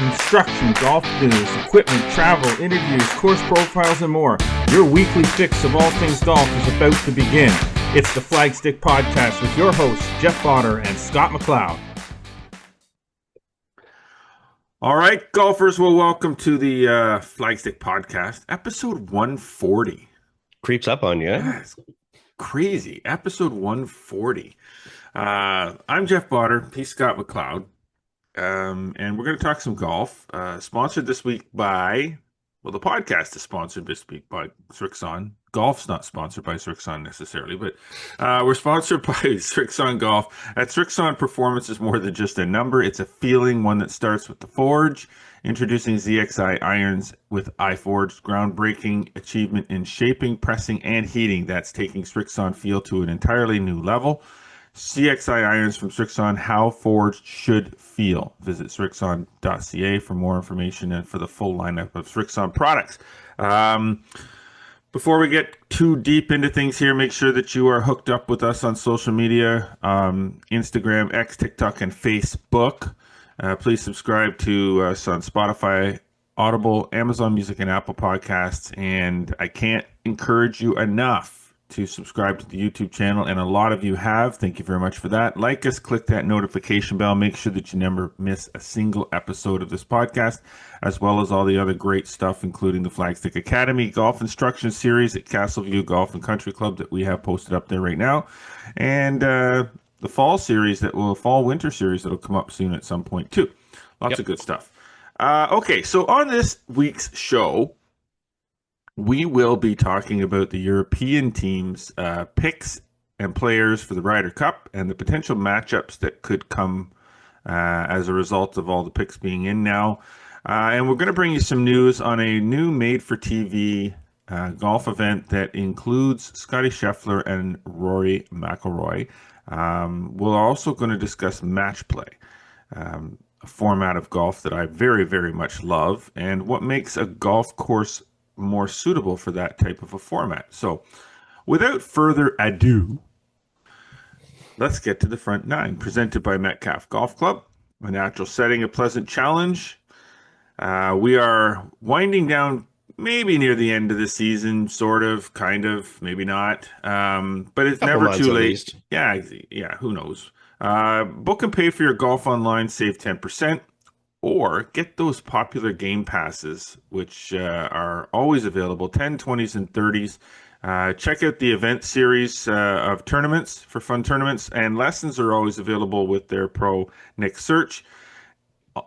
instruction, golf news, equipment, travel, interviews, course profiles, and more. Your weekly fix of all things golf is about to begin. It's the Flagstick Podcast with your hosts, Jeff Potter and Scott McLeod. All right, golfers, well, welcome to the Flagstick Podcast, episode 140. Creeps up on you. Yeah, it's crazy. Episode 140. I'm Jeff Potter, he's Scott McLeod. And we're going to talk some golf. Sponsored this week by, well, the podcast is sponsored this week by Srixon. Golf's not sponsored by Srixon necessarily, but we're sponsored by Srixon Golf. At Srixon, performance is more than just a number. It's a feeling, one that starts with the forge. Introducing ZXi irons with iForge, groundbreaking achievement in shaping, pressing, and heating. That's taking Srixon feel to an entirely new level. CXI irons from Srixon, how forged should feel. Visit Srixon.ca for more information and for the full lineup of Srixon products. Before we get too deep into things here, make sure that you are hooked up with us on social media, Instagram, X, TikTok, and Facebook. Please subscribe to us on Spotify, Audible, Amazon Music, and Apple Podcasts. And I can't encourage you enough to subscribe to the YouTube channel, and a lot of you have. Thank you very much for that. Like us, click that notification bell. Make sure that you never miss a single episode of this podcast, as well as all the other great stuff, including the Flagstick Academy golf instruction series at Castleview Golf and Country Club that we have posted up there right now, and the fall series fall-winter series that will come up soon at some point too. Lots of good stuff. Okay, so on this week's show, we will be talking about the European teams' picks and players for the Ryder Cup and the potential matchups that could come as a result of all the picks being in now. And we're going to bring you some news on a new made-for-TV golf event that includes Scottie Scheffler and Rory McIlroy. We're also going to discuss match play, a format of golf that I very, very much love, and what makes a golf course more suitable for that type of a format. So without further ado, let's get to the front nine, presented by Metcalf Golf Club. A natural setting, a pleasant challenge. We are winding down maybe near the end of the season, sort of, kind of, maybe not. But it's never too late. Yeah, who knows? Book and pay for your golf online, save 10%. Or get those popular game passes, which are always available, 10, 20s, and 30s. Check out the event series of tournaments for fun tournaments, and lessons are always available with their pro Nick Search.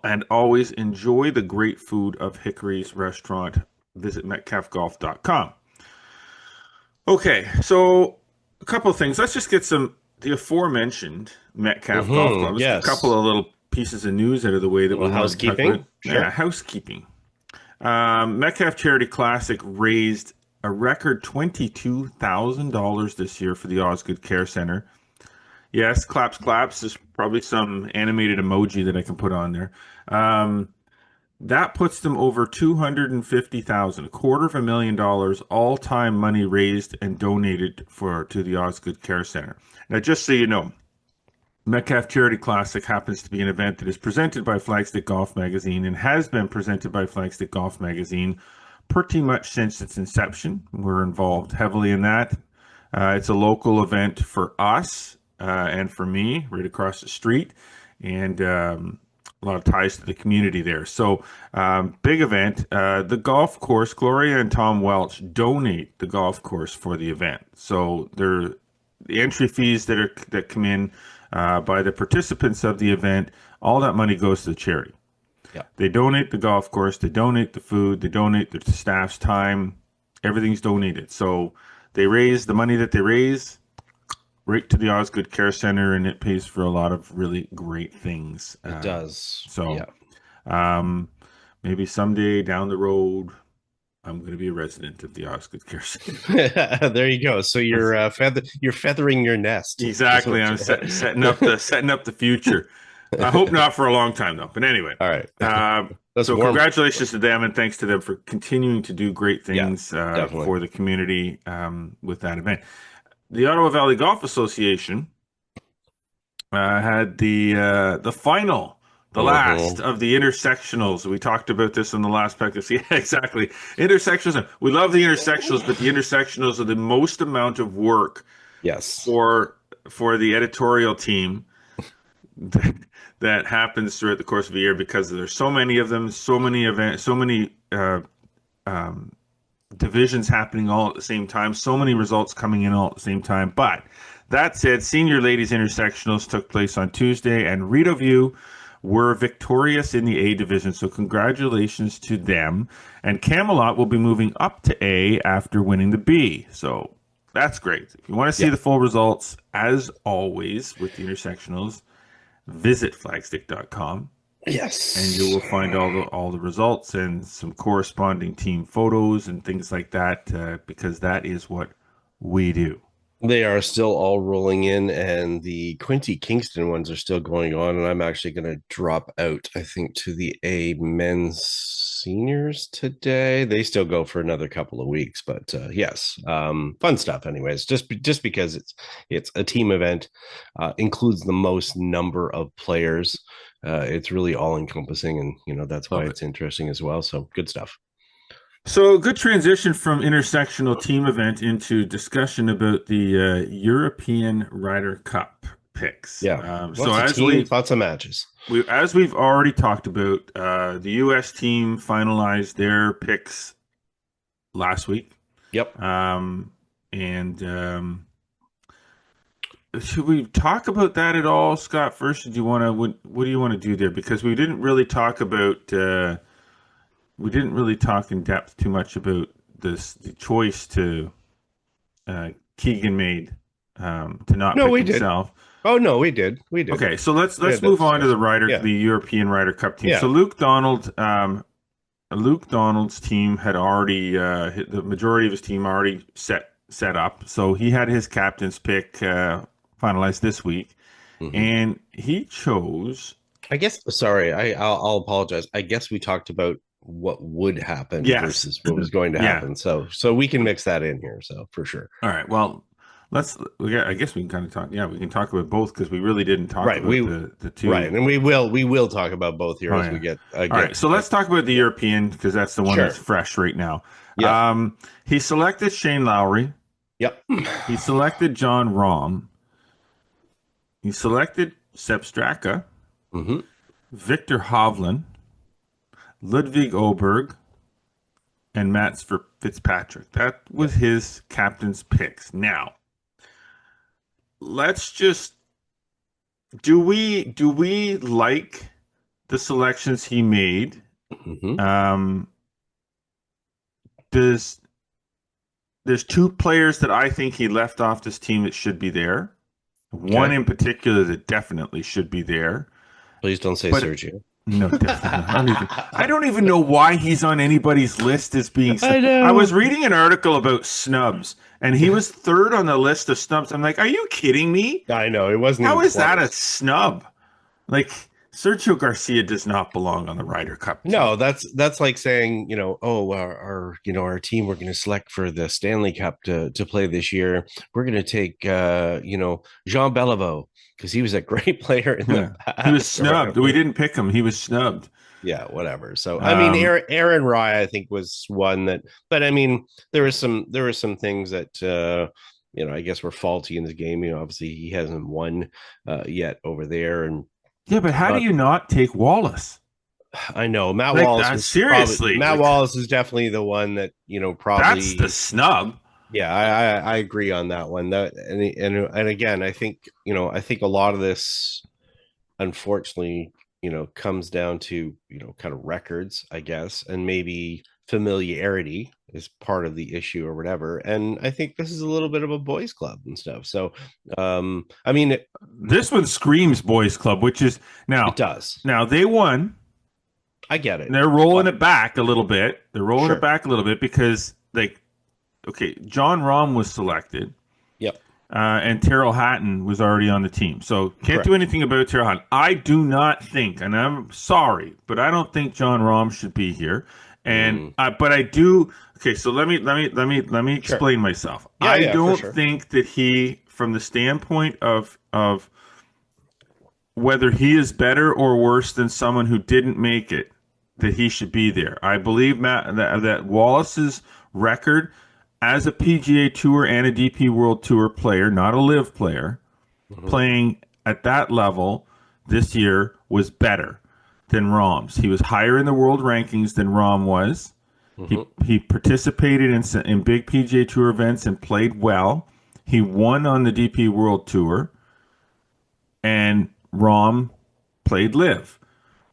And always enjoy the great food of Hickory's Restaurant. Visit metcalfgolf.com. Okay, so a couple of things. Let's just get the aforementioned Metcalf Golf Club. Yes. A couple of little pieces of news out of the way that we're housekeeping. Sure. Yeah, housekeeping. Metcalf Charity Classic raised a record $22,000 this year for the Osgood Care Center. Yes, claps. There's probably some animated emoji that I can put on there. That puts them over $250,000, $250,000 all-time money raised and donated to the Osgood Care Center. Now, just so you know, Metcalf Charity Classic happens to be an event that is presented by Flagstick Golf Magazine and has been presented by Flagstick Golf Magazine pretty much since its inception. We're involved heavily in that. It's a local event for us and for me, right across the street, and a lot of ties to the community there. So, big event. The golf course, Gloria and Tom Welch donate the golf course for the event. So, the entry fees that come in by the participants of the event, all that money goes to the charity. Yeah. They donate the golf course, they donate the food, they donate the staff's time, everything's donated. So they raise the money that they raise right to the Osgood Care Center, and it pays for a lot of really great things. It does. So maybe someday down the road, I'm going to be a resident of the Osgood Care Center. There you go. So you're feathering your nest. Exactly. I'm setting up the future. I hope not for a long time though. But anyway, all right. So congratulations to them, and thanks to them for continuing to do great things for the community with that event. The Ottawa Valley Golf Association had the final The last of the intersectionals. We talked about this in the last practice. Yeah, exactly. Intersectionals. We love the intersectionals, but the intersectionals are the most amount of work Yes. for the editorial team that, that happens throughout the course of a year because there's so many of them, so many events, so many um, divisions happening all at the same time, so many results coming in all at the same time. But that said, senior ladies intersectionals took place on Tuesday, and Rita View were victorious in the A division. So congratulations to them. And Camelot will be moving up to A after winning the B. So that's great. If you want to see Yeah. the full results, as always with the intersectionals, visit flagstick.com and you Yes. will find all the results and some corresponding team photos and things like that because that is what we do. They are still all rolling in, and the Quinty Kingston ones are still going on. And I'm actually going to drop out, I think, to the A men's seniors today. They still go for another couple of weeks, but yes, fun stuff. Anyways, just because it's a team event, includes the most number of players. It's really all encompassing, and that's why Love it. it's interesting as well. So good stuff. So, good transition from intersectional team event into discussion about the European Ryder Cup picks. Yeah, So, lots of teams, lots of matches. as we've already talked about, the U.S. team finalized their picks last week, Yep. and should we talk about that at all, Scott? First, do you want to what do you want to do there? Because we didn't really talk about we didn't really talk in depth too much about the choice to Keegan made to not No, pick we did. himself. Oh no, we did. We did. Okay, so We let's had that move on to discussion. Yeah. the European Ryder Cup team. So Yeah. Luke Donald's team had already the majority of his team already set up. So he had his captain's pick finalized this week, Mhm. and he chose. I guess. Sorry, I'll apologize. I guess we talked about what would happen Yes. versus what was going to Yeah. happen. So we can mix that in here. So for sure. All right. Well, I guess we can kind of talk. Yeah, we can talk about both because we really didn't talk Right. about We the two. right, and we will talk about both here Oh as we yeah. get All right. So let's talk about the European because that's the one sure. that's fresh right now. Yeah. He selected Shane Lowry. Yep. He selected John Rahm. He selected Sepp Straka, hmm Victor Hovland, Ludwig Oberg, and Mats Fitzpatrick. That was his captain's picks. Now, let's just do we like the selections he made? hmm Um, does there's two players that I think he left off this team that should be there. One Okay. in particular that definitely should be there. Please don't say But Sergio. no, definitely not. I don't even know why he's on anybody's list as being. I I know. was reading an article about snubs, and he was third on the list of snubs. I'm like, are you kidding me? I know. It wasn't How even is that a close. snub? Like Sergio Garcia does not belong on the Ryder Cup team. No, that's like saying, oh, our team we're going to select for the Stanley Cup to play this year. We're going to take Jean Beliveau because he was a great player in the Yeah, he was past or snubbed. We whatever. didn't pick him. He was snubbed. Yeah, whatever. So I mean, Um, Aaron Rye, I think was one that, but I mean, there were some things that I guess were faulty in his game. Obviously he hasn't won yet over there, and yeah, but how do not you not take Wallace? I know Matt Like Wallace was probably seriously, Matt like Wallace is definitely the one that that's the probably snub. yeah I agree on that one that and again I think a lot of this unfortunately comes down to kind of records I guess and maybe familiarity is part of the issue or whatever and I think this is a little bit of a boys club and stuff so I mean This one screams boys club, which is it now does now they won. I get it They're rolling but it back a little bit. They're rolling it sure back a little bit because like okay, John Rahm was selected. yep And Terrell Hatton was already on the team. So can't do correct anything about Terrell Hatton. I do not think, and I'm sorry, but I don't think John Rahm should be here. And mm, but I do. Okay, so let me sure explain myself. yeah I yeah for don't sure think that he, from the standpoint of whether he is better or worse than someone who didn't make it, that he should be there. I believe that Wallace's record as a PGA Tour and a DP World Tour player, not a live player, Mhm. playing at that level this year was better than Rahm's. He was higher in the world rankings than Rahm was. Mhm. He participated in big PGA Tour events and played well. He won on the DP World Tour, and Rahm played live.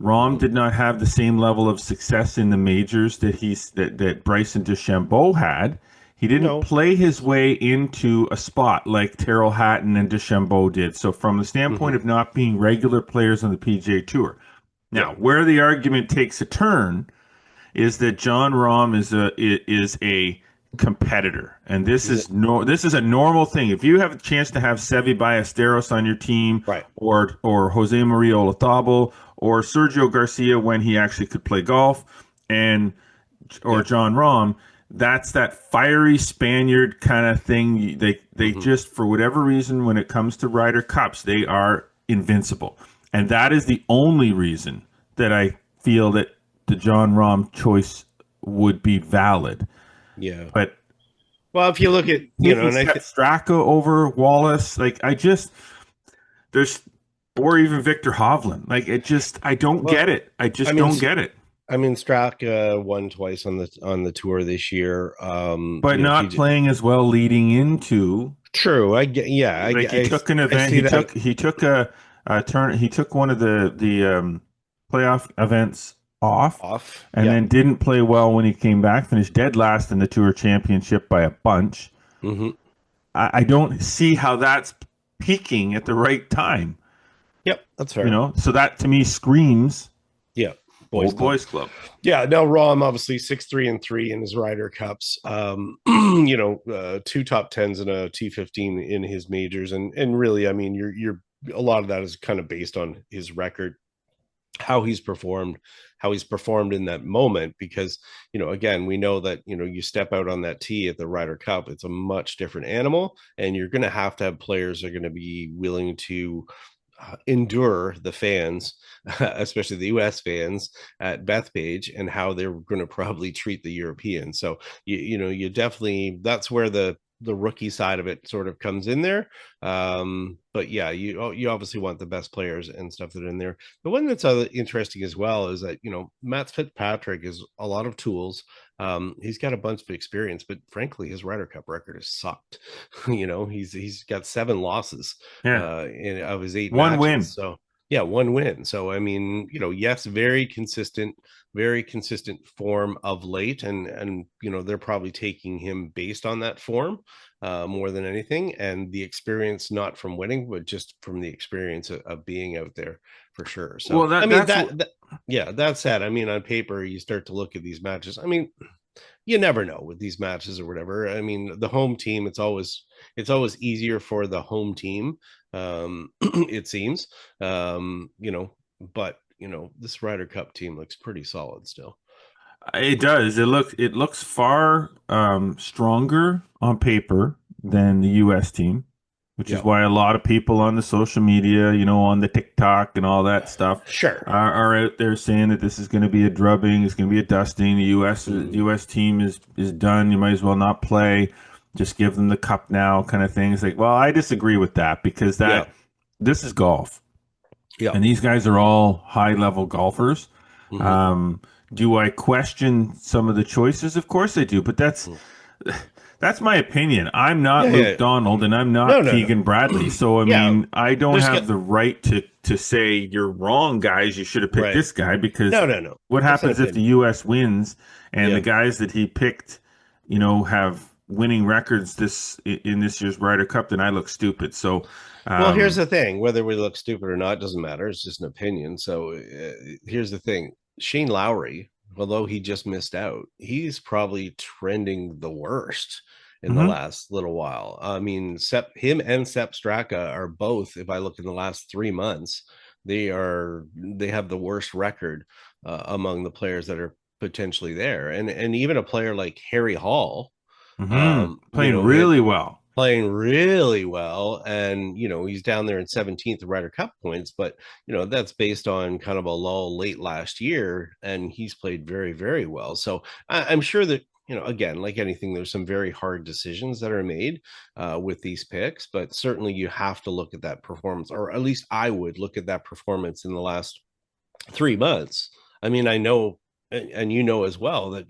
Rahm Mhm. did not have the same level of success in the majors that Bryson DeChambeau had. He didn't No. play his way into a spot like Terrell Hatton and DeChambeau did. So, from the standpoint Mhm. of not being regular players on the PGA Tour, Yeah. now where the argument takes a turn is that John Rahm is a competitor, and He's a, this is a normal thing. If you have a chance to have Seve Ballesteros on your team, right. or Jose Maria Olazabal, or Sergio Garcia when he actually could play golf, and or Yeah. John Rahm, that's that fiery Spaniard kind of thing. They Mhm. just, for whatever reason, when it comes to Ryder Cups, they are invincible, and that is the only reason that I feel that the John Rahm choice would be valid. Yeah. But Well, if you look at, taking and I Sepp think, Straka over Wallace, like there's, or even Victor Hovland, like I don't well, get it. I I just mean, don't get it. Straka won twice on the tour this year. But He not playing as well leading into, true. I get, yeah, like, he took an I event. see that He took a turn. He took one of the playoff events off, off. and Yeah. then didn't play well when he came back. Finished dead last in the Tour Championship by a bunch. Hmm. I don't see how that's peaking at the right time. Yep. That's fair. So that to me screams Yeah. Boys old club. boys club. Yeah. Now Rahm obviously 6-3-3 in his Ryder Cups. Two top tens and a T15 in his majors, and really, I mean, you're a lot of that is kind of based on his record, how he's performed, in that moment. Because again, we know that you step out on that tee at the Ryder Cup, it's a much different animal, and you're going to have players that are going to be willing to endure the fans, especially the US fans at Bethpage, and how they're going to probably treat the Europeans. So you definitely, that's where the rookie side of it sort of comes in there. But yeah, you obviously want the best players and stuff that are in there. The one that's interesting as well is that Matt Fitzpatrick is a lot of tools. He's got a bunch of experience, but frankly, his Ryder Cup record has sucked. He's got 7 losses Yeah, of his 8 one matches. win. So yeah, 1 win. So I mean, yes, very consistent form of late, and they're probably taking him based on that form more than anything, and the experience, not from winning, but just from the experience of being out there for sure. So Well, I that mean that's that yeah, that said, I mean, on paper, you start to look at these matches. I mean, you never know with these matches or whatever. I mean, the home team, it's always easier for the home team, it seems. But this Ryder Cup team looks pretty solid still. it does. It looks far stronger on paper than the U.S. team, which is Yeah. why a lot of people on the social media, on the TikTok and all that stuff, Sure. are out there saying that this is going to be a drubbing, it's going to be a dusting. The Mm. U.S. team is done. You might as well not play. Just give them the cup now, kind of thing. It's like, well, I disagree with that because Yeah. this is golf, Yeah. and these guys are all high level golfers. Hmm. Um, do I question some of the choices? Of course I do, but that's my opinion. I'm not Yeah. Luke Yeah. Donald, and I'm No, not no, no. Keegan Bradley. So I Yeah. mean, I don't There's have got the right to say you're wrong, guys. You should have picked right. this guy because No, no, no. what It's an happens if the opinion. U.S. wins and the Yeah. guys that he picked, have winning records in this year's Ryder Cup? Then I look stupid. So, Well, here's um, the thing: whether we look stupid or not doesn't matter. It's just an opinion. So here's the thing: Shane Lowry, although he just missed out, he's probably trending the worst in the mhm. last little while. I mean, him and Sepp Straka are both. If I look in the last 3 months, they have the worst record among the players that are potentially there, and even a player like Harry Hall, Playing hit really well. playing really well, and he's down there in 17th Ryder Cup points, but that's based on kind of a lull late last year, and he's played very, very well. So I'm sure that again, like anything, there's some very hard decisions that are made with these picks, but certainly you have to look at that performance, or at least I would look at that performance in the last 3 months. I mean, I know, and as well, that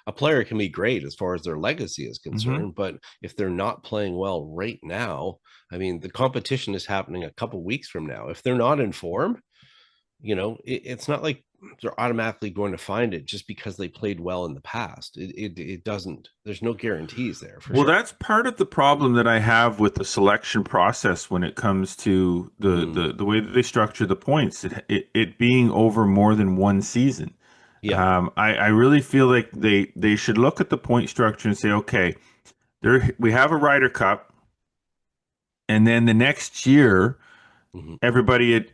a player can be great as far as their legacy is Mm-hmm. concerned, but if they're not playing well right now, I mean, the competition is happening a couple weeks from now. If they're not in form, it's not like they're automatically going to find it just because they played well in the past. It doesn't. There's no guarantees there for Well, sure. that's part of the problem that I have with the selection process when it comes to Mm. the way that they structure the points, it being over more than one season. Yeah. I really feel like they should look at the point structure and say, okay, we have a Ryder Cup, and then the next year Hmm. everybody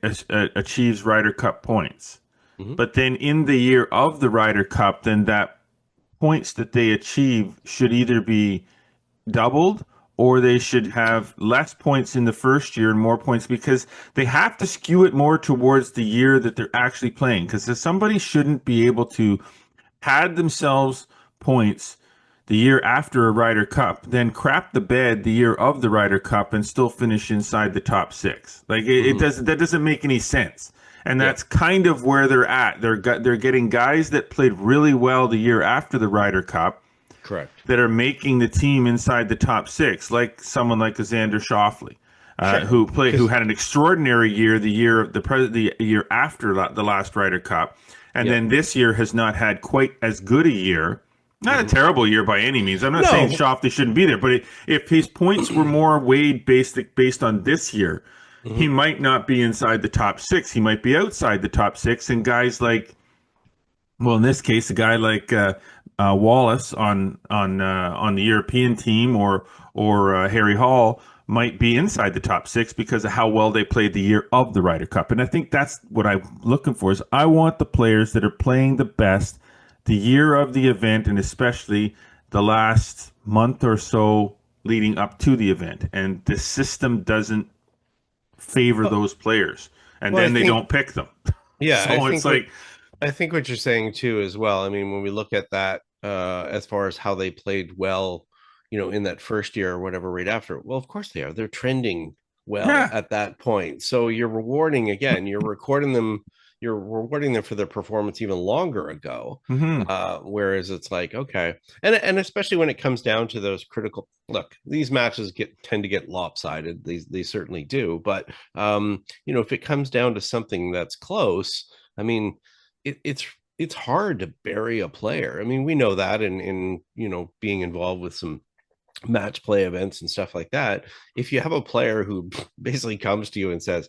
achieves Ryder Cup points. Hmm. But then in the year of the Ryder Cup, then that points that they achieve should either be doubled or they should have less points in the first year and more points because they have to skew it more towards the year that they're actually playing. Because somebody shouldn't be able to pad themselves points the year after a Ryder Cup, then crap the bed the year of the Ryder Cup and still finish inside the top six. Like it Hmm. doesn't that doesn't make any sense. And Yeah. that's kind of where they're at. They're getting guys that played really well the year after the Ryder Cup Correct. that are making the team inside the top six, like someone like Xander Schauffele, Sure. who Because had an extraordinary year the year after the last Ryder Cup, and yeah. then this year has not had quite as good a year. Not a Hmm. terrible year by any means. I'm not saying No. Schauffele shouldn't be there, but if his points were more weighed based on this year, he Hmm. might not be inside the top six. He might be outside the top six, and guys like well, in this case, a guy like Wallace on the European team or Harry Hall might be inside the top six because of how well they played the year of the Ryder Cup. And I think that's what I'm looking for is I want the players that are playing the best the year of the event and especially the last month or so leading up to the event. And the system doesn't favor Well, those players. And well, I then they think don't pick them. yeah, So it's like, I think what you're saying too as well. I mean, when we look at that as far as how they played well, in that first year or whatever right after, well, of course they are. They're trending well yeah. at that point. So you're rewarding again, you're rewarding them for their performance even longer ago. Hmm. Whereas it's like, okay. And especially when it comes down to those critical look, these matches tend to get lopsided. They certainly do. But if it comes down to something that's close, I mean, it's hard to bury a player. I mean, we know that in being involved with some match play events and stuff like that. If you have a player who basically comes to you and says,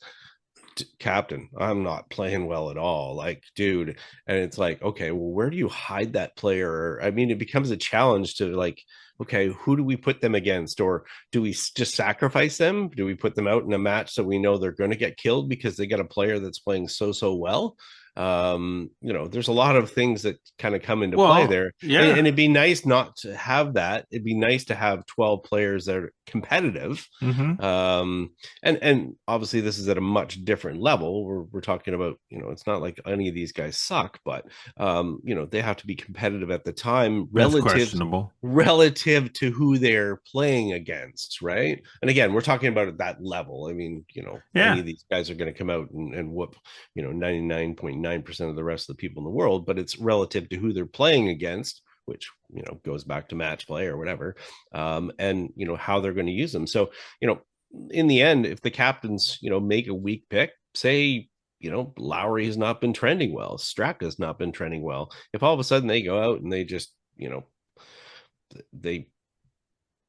Captain, I'm not playing well at all. Like, dude, and it's like, okay, well, where do you hide that player? I mean, it becomes a challenge to like, okay, who do we put them against, or do we just sacrifice them? Do we put them out in a match so we know they're going to get killed because they got a player that's playing so well? There's a lot of things that kind of come into play Well, there, and yeah. it'd be nice not to have that. It'd be nice to have 12 players that are competitive. Hmm. Um, and obviously this is at a much different level. We're talking about, it's not like any of these guys suck, but they have to be competitive at the time That's relative questionable. to who they're playing against, right? And again, we're talking about at that level. I mean, any Yeah. of these guys are going to come out and whoop 99.9% of the rest of the people in the world, but it's relative to who they're playing against, which goes back to match play or whatever, and how they're going to use them. So in the end, if the captains, make a weak pick, say, Lowry has not been trending well, Straka has not been trending well. If all of a sudden they go out and they just, they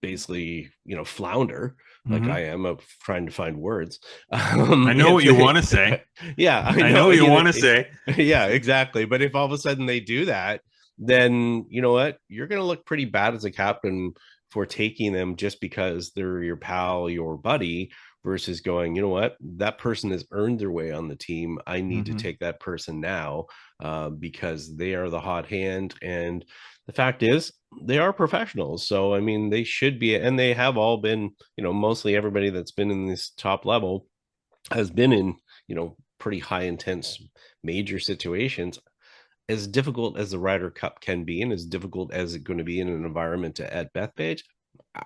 basically, flounder like I Hmm. am of trying to find words. I know If what you want they, to say. yeah, I I know know, what you want to say. yeah, exactly. But if all of a sudden they do that, then you know what? You're going to look pretty bad as a captain for taking them just because they're your pal, your buddy, versus going, you know what? That person has earned their way on the team. I need to Hmm. take that person now because they are the hot hand. And the fact is, they are professionals. So, I mean, they should be, and they have all been, mostly everybody that's been in this top level has been in, pretty high intense major situations. As difficult as the Ryder Cup can be, and as difficult as it's going to be in an environment at Bethpage,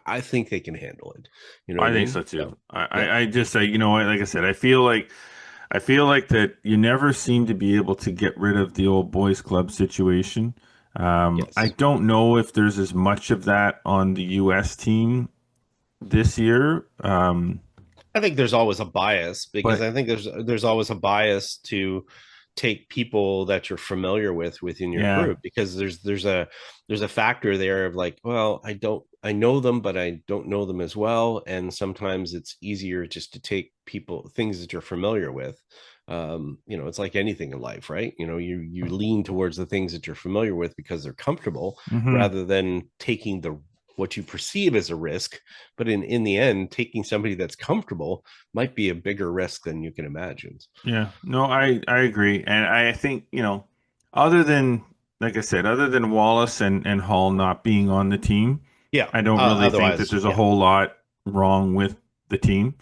I think they can handle it. You know what I I think so mean? too. So, yeah. I just say, you know what, like I said, I feel like that you never seem to be able to get rid of the old boys club situation. I Yes. don't know if there's as much of that on the US team this year. I think there's always a bias because But I think there's always a bias to take people that you're familiar with within your yeah. group because there's a factor there of like, well, I know them but I don't know them as well, and sometimes it's easier just to take people things that you're familiar with. It's like anything in life, right? You lean towards the things that you're familiar with because they're comfortable Hmm. rather than taking the what you perceive as a risk, but in the end, taking somebody that's comfortable might be a bigger risk than you can imagine. Yeah. No, I agree. And I think, other than, like I said, other than Wallace and Hall not being on the team, Yeah. I don't really think that Otherwise, there's a yeah. whole lot wrong with the team.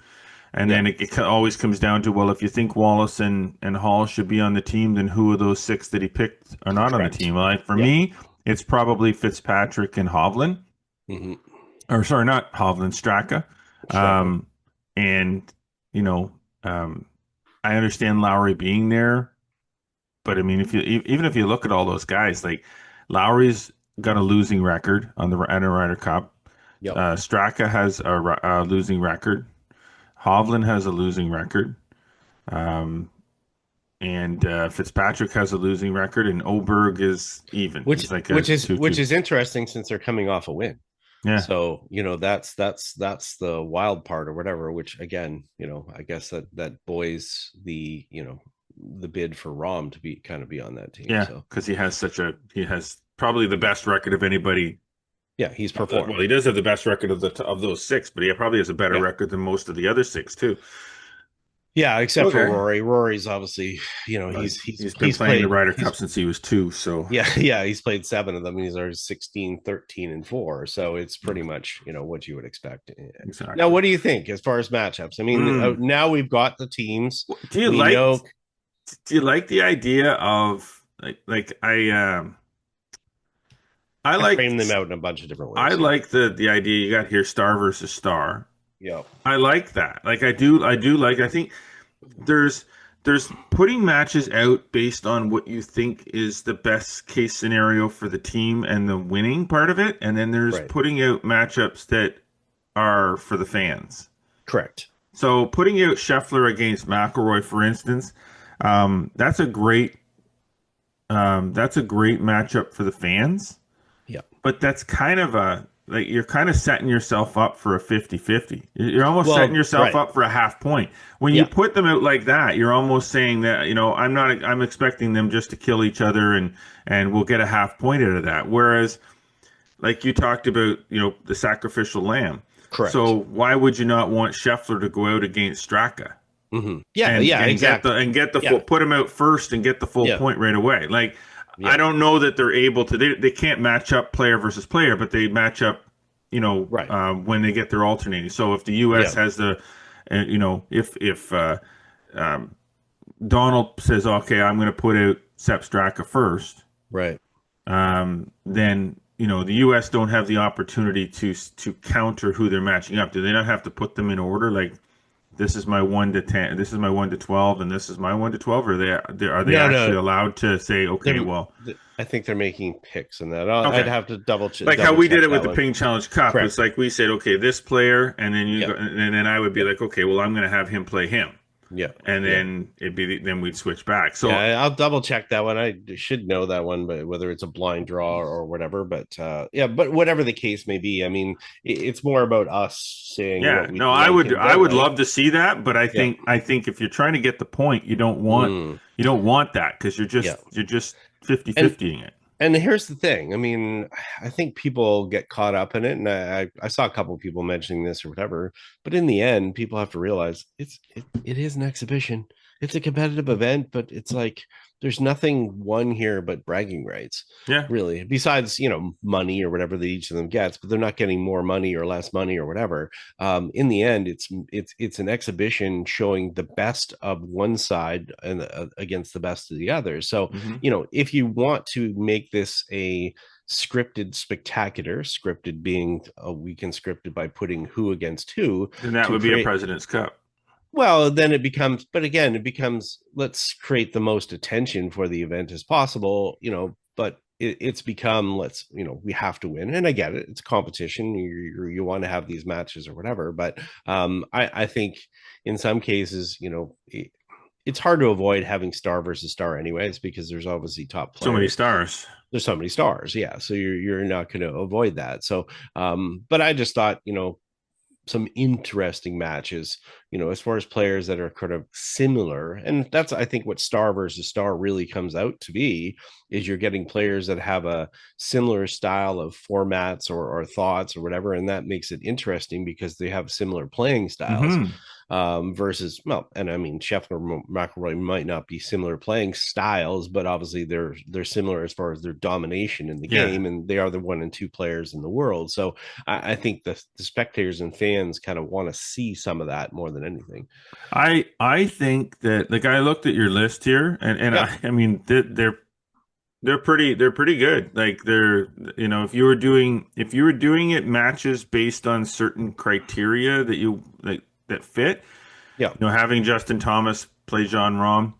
And Yeah. then it always comes down to, well, if you think Wallace and Hall should be on the team, then who of those six that he picked are not on the Correct. team? Like for Yeah. me, it's probably Fitzpatrick and Hovland, Mm-hmm. or sorry, not Hovland, Straka. Straka. Um, and you know, um, I understand Lowry being there, but I mean, if you even if you look at all those guys, like Lowry's got a losing record on the Ryder Cup. Yep. Straka has a losing record. Hovland has a losing record. Um, and Fitzpatrick has a losing record, and Oberg is even. Which He's like a which is which 2-2. is interesting since they're coming off a win. Yeah, So, that's the wild part or whatever, which again, I guess that buoys the bid for Rom to be on that team. yeah, So because he has probably the best record of anybody. yeah, he's Well, performed. he does have the best record of those six, but he probably has a better Yeah. record than most of the other six too. Yeah, except for Okay. Rory. Rory's obviously, Well, he's he's been he's playing the played Ryder Cup he's since he was two, so yeah, yeah, he's played seven of them. He's our 16, 13, and 4. So it's pretty much, what you would expect. Now, exactly. what do you think as far as matchups? I mean, Mm. now we've got the teams. Do you We like know the idea of like I I like frame them out in a bunch of different I ways. Yeah. like the idea you got here, star versus star. Yeah. I like that. Like I do like I think there's putting matches out based on what you think is the best case scenario for the team and the winning part of it, and then there's Right. putting out matchups that are for the fans. Correct. So putting out Scheffler against McIlroy, for instance, um, that's a great that's a great matchup for the fans, Yeah. but that's kind of a like you're kind of setting yourself up for a 50-50. You're almost setting Well, yourself right. up for a half point. When you Yeah. put them out like that, you're almost saying that, I'm expecting them just to kill each other and we'll get a half point out of that. Whereas like you talked about, the sacrificial lamb. So Correct. why would you not want Scheffler to go out against Straka? Yeah. and Yeah. and get the Exactly. and get the full Yeah. put them out first and get the full Yeah. point right away. Like I Yeah. don't know that they're able to. They can't match up player versus player, but they match up. Right. When they get their alternating. So if the U.S. Yeah. has the, if Donald says, okay, I'm going to put out Sepp Straka first, Right. then the U.S. don't have the opportunity to counter who they're matching up. Do they not have to put them in order? Like this is my 1 to 10, this is my 1 to 12, and this is my 1 to 12. Or are they No, actually no. allowed to say, okay, They're, well, I think they're making picks in that. I'd okay, have to like how double we did check it with that the one. Ping Challenge Cup. It's Correct. like we said, okay, this player, and then you Yeah. go, and then I would be Yeah. like, okay, well, I'm going to have him play him, Yeah. and Yeah. then then we'd switch back. So Yeah, I'll double check that one. I should know that one, but whether it's a blind draw or whatever. But yeah, but whatever the case may be, I mean, it's more about us saying what yeah, we no, I like would and I don't would like. love to see that, but I Yeah. think I think if you're trying to get the point, Mm, you don't want that because yeah. you're just 50 And 50ing it. and here's the thing. I mean, I think people get caught up in it, and I saw a couple of people mentioning this or whatever. But in the end, people have to realize it is an exhibition. it's a competitive event, but it's like there's nothing won here but bragging rights, Yeah. really. Besides, money or whatever that each of them gets, but they're not getting more money or less money or whatever. In the end, it's an exhibition showing the best of one side and against the best of the other. So, Hmm. if you want to make this a scripted spectacular, scripted being a weekend scripted by putting who against who Then that to would be a create, President's Cup. well, then it becomes, but again, it becomes, let's create the most attention for the event as possible, but it's become, we have to win. And I get it. It's competition. You want to have these matches or whatever. But I think in some cases, it's hard to avoid having star versus star anyways, because there's obviously top So many players. stars. There's so many stars. Yeah. So you're not going to avoid that. So, but I just thought, some interesting matches, as far as players that are kind of similar. And that's, I think, what star versus star really comes out to be, is you're getting players that have a similar style of formats or thoughts or whatever. And that makes it interesting because they have similar playing styles. Hmm. Versus, well, and I mean, Scheffler, McIlroy might not be similar playing styles, but obviously they're similar as far as their domination in the Yeah. game, and they are the 1 and 2 players in the world. So I think the spectators and fans kind of want to see some of that more than anything. I think that like I looked at your list here, and Yeah, I mean they're pretty good. Like they're if you were doing it matches based on certain criteria that you like that fit, yeah, having Justin Thomas play John Rahm,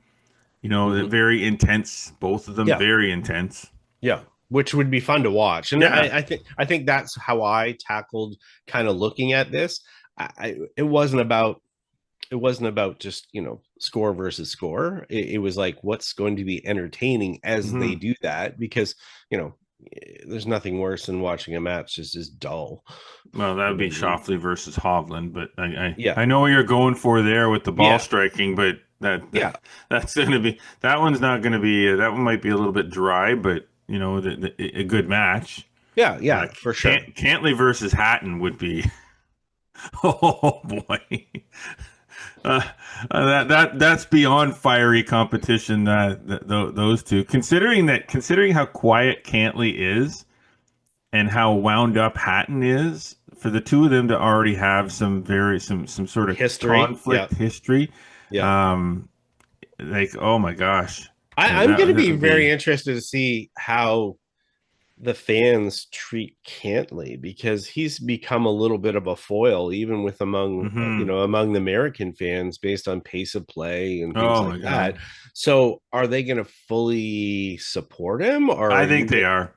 that hmm, very intense, both of them yeah, very intense. yeah. Which would be fun to watch, and Yeah. I think that's how I tackled kind of looking at this. It wasn't about just score versus score. It was like, what's going to be entertaining as they Hmm. do that, because you know there's nothing worse than watching a match just dull. Well, that would be And Shoffley versus Hovland, but I, yeah, I I know what you're going for there with the ball yeah, striking, but yeah, that's going to be that one's not going to be that one might be a little bit dry, but a good match. yeah, yeah, for sure. Cantley versus Hatton would be oh boy. Uh, that's beyond fiery competition. Those two, considering how quiet Cantley is and how wound up Hatton is, for the two of them to already have some sort of History, yeah, conflict history, yeah. um, like oh my gosh, I'm going to that be would very be. interested to see how the fans treat Cantley, because he's become a little bit of a foil, even with Hmm. among the American fans, based on pace of play and things Oh like my god, that. So, are they going to fully support him, or are I think you? they are.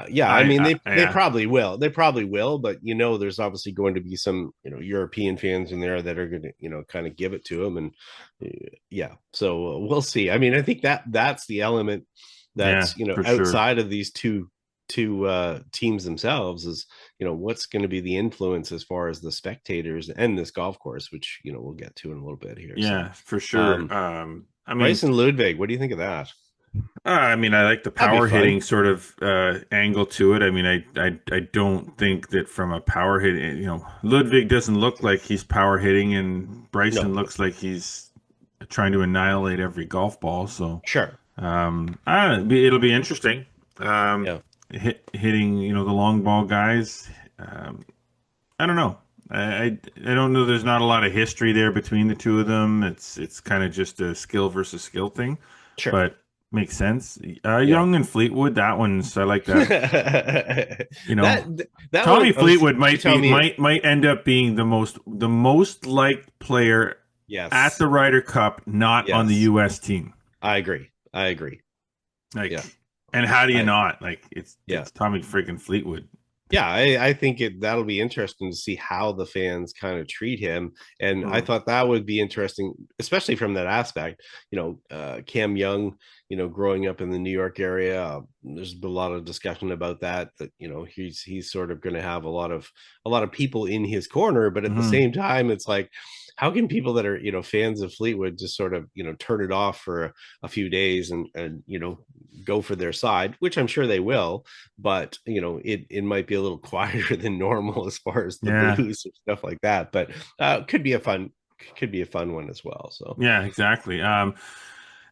Yeah, I mean they Yeah, probably will. They probably will, but there's obviously going to be some European fans in there that are going to kind of give it to him, and yeah. So we'll see. I mean, I think that's the element yeah, that's for sure. outside of these two teams themselves, is what's going to be the influence as far as the spectators and this golf course, which we'll get to in a little bit here. So Yeah, for sure. um I mean, Bryson Ludwig, what do you think of that? I like the That'd be power hitting fun. sort of angle to it. I mean, I don't think that from a power hit, Ludwig doesn't look like he's power hitting, and Bryson No, looks like he's trying to annihilate every golf ball. So, sure. I don't know, it'll be interesting. Um, Yeah. hitting, the long ball guys. Um, I don't know. I don't know. There's not a lot of history there between the two of them. It's kind of just a skill versus skill thing, Sure. but makes sense. Yeah. Young and Fleetwood, that one's I like that. that You know, that Tommy one, Fleetwood you might tell be me. might end up being the most liked player at Yes. the Ryder Cup, not on the Yes. U.S. team. I agree. I agree. Yeah. Like, and how do you I not? Like, it's yeah. it's Tommy freaking Fleetwood. Yeah, I think that'll be interesting to see how the fans kind of treat him. And I Mm. thought that would be interesting, especially from that aspect. Cam Young, growing up in the New York area, there's been a lot of discussion about that he's sort of going to have a lot of people in his corner, but at the Hmm. same time, it's like, how can people that are fans of Fleetwood just sort of turn it off for a few days and go for their side, which I'm sure they will, but it might be a little quieter than normal as far as the Yeah. booze or stuff like that. But could be a fun could be a fun one as well. So Yeah, exactly.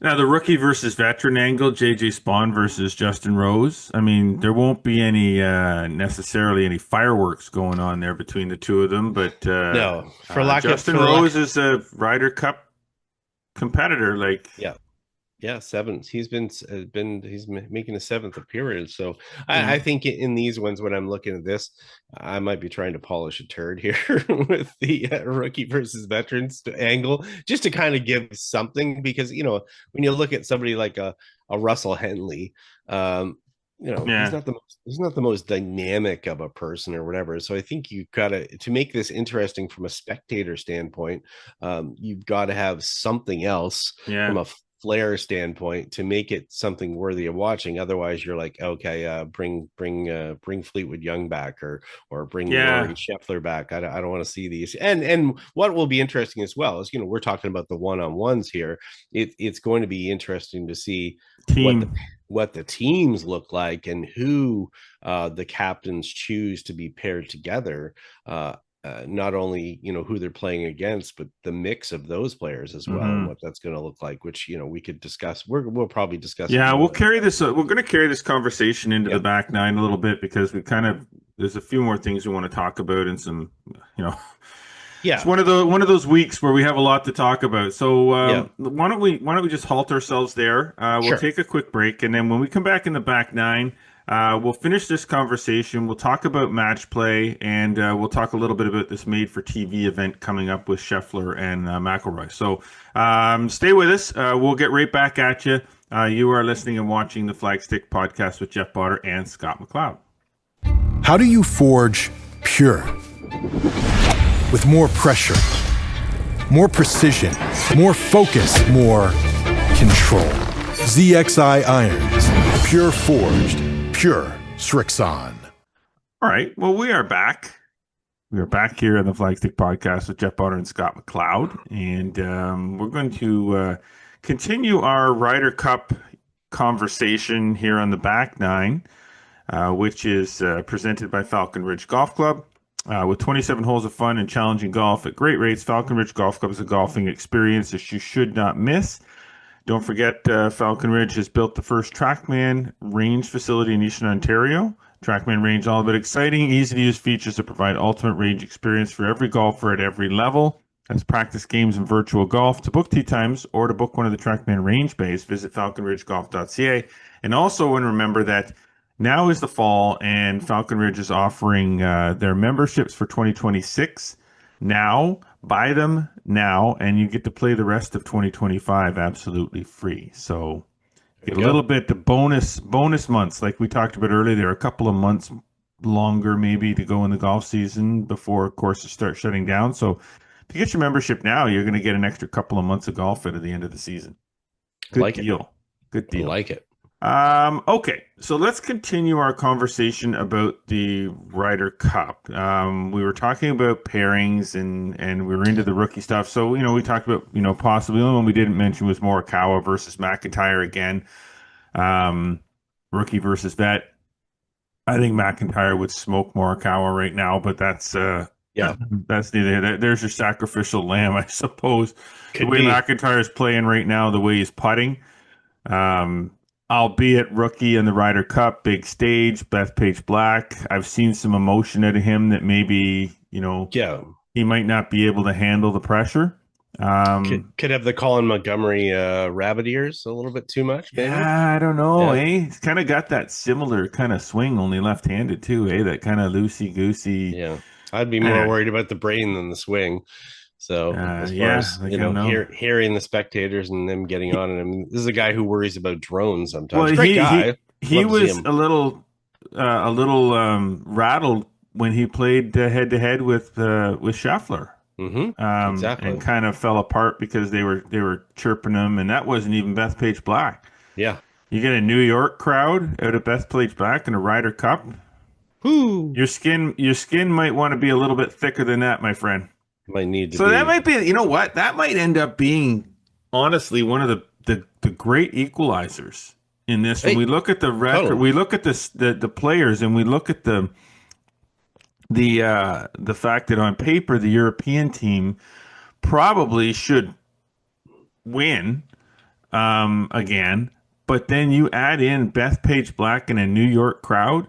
Now the rookie versus veteran angle, JJ Spawn versus Justin Rose. I mean, there won't be any necessarily any fireworks going on there between the two of them, but no, Justin Rose is a Ryder Cup competitor. Like, yeah. Yeah, seventh. He's making a seventh appearance. So yeah, I think in these ones, when I'm looking at this, I might be trying to polish a turd here with the rookie versus veterans angle, just to kind of give something. Because when you look at somebody like a Russell Henley, yeah, he's not the most dynamic of a person or whatever. So I think you've got to make this interesting from a spectator standpoint. You've got to have something else yeah, from a flair standpoint to make it something worthy of watching. Otherwise, you're like, okay, bring Fleetwood Young back, or bring Rory yeah. Scheffler back. I don't want to see these. And what will be interesting as well is, we're talking about the one-on-ones here. It's going to be interesting to see what the Team. what the teams look like, and who the captains choose to be paired together. Not only who they're playing against, but the mix of those players as well, and Mm-hmm. what that's going to look like, which we could discuss. We'll probably discuss it Yeah, we'll more. carry this. We're going to carry this conversation into the Yep. back nine a little bit because there's a few more things we want to talk about and some, you know, it's Yeah. one of those weeks where we have a lot to talk about. So Yeah. why don't we just halt ourselves there? We'll Sure. take a quick break, and then when we come back in the back nine, we'll finish this conversation. We'll talk about match play, and we'll talk a little bit about this made-for-TV event coming up with Scheffler and McIlroy. So stay with us. We'll get right back at you. You are listening and watching the Flagstick podcast with Jeff Botter and Scott McLeod. How do you forge pure? With more pressure, more precision, more focus, more control. ZXI irons, pure forged, pure Srixon. All right. Well, we are back. We are back here on the Flagstick podcast with Jeff Botter and Scott McLeod, and we're going to continue our Ryder Cup conversation here on the back nine, which is presented by Falcon Ridge Golf Club. With 27 holes of fun and challenging golf at great rates, Falcon Ridge Golf Club is a golfing experience that you should not miss. Don't forget, Falcon Ridge has built the first TrackMan range facility in Eastern Ontario. TrackMan Range, all about exciting, easy-to-use features that provide ultimate range experience for every golfer at every level. That's practice games and virtual golf. To book tee times or to book one of the TrackMan range bays, visit falconridgegolf.ca. And also, and remember that now is the fall, and Falcon Ridge is offering their memberships for 2026 now. Buy them now, and you get to play the rest of 2025 absolutely free. So get a little bit the bonus months, like we talked about earlier. There are a couple of months longer maybe to go in the golf season before courses start shutting down. So if you get your membership now, you're going to get an extra couple of months of golf at the end of the season. Good deal. Good deal. I like it. Okay, so let's continue our conversation about the Ryder Cup. We were talking about pairings and we were into the rookie stuff. So, we talked about, possibly the only one we didn't mention was Morikawa versus McIntyre again. Rookie versus vet. I think McIntyre would smoke Morikawa right now, but that's that's neither. There's your sacrificial lamb, I suppose. Could the way be. McIntyre is playing right now, the way he's putting. Albeit rookie in the Ryder Cup, big stage, Bethpage Black. I've seen some emotion out of him that maybe, he might not be able to handle the pressure. Could have the Colin Montgomery rabbit ears a little bit too much, maybe. Yeah, I don't know, He's kind of got that similar kind of swing, only left-handed too, That kind of loosey-goosey. Yeah. I'd be more worried about the brain than the swing. So as far as hearing the spectators and them getting on, and I mean, this is a guy who worries about drones sometimes. Well, Great guy. He was a little rattled when he played head to head with Scheffler. Mm-hmm. Exactly. And kind of fell apart because they were chirping him, and that wasn't even Bethpage Black. Yeah. You get a New York crowd out of Bethpage Black in a Ryder Cup. Whoo. Your skin might want to be a little bit thicker than that, my friend. Might need to so that might be, that might end up being honestly one of the great equalizers in this. When we look at the record, we look at the players, and we look at the fact that on paper the European team probably should win again. But then you add in Bethpage Black and a New York crowd.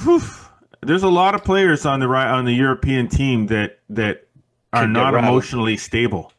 Whew, there's a lot of players on the European team that are Could get not rattled. emotionally stable.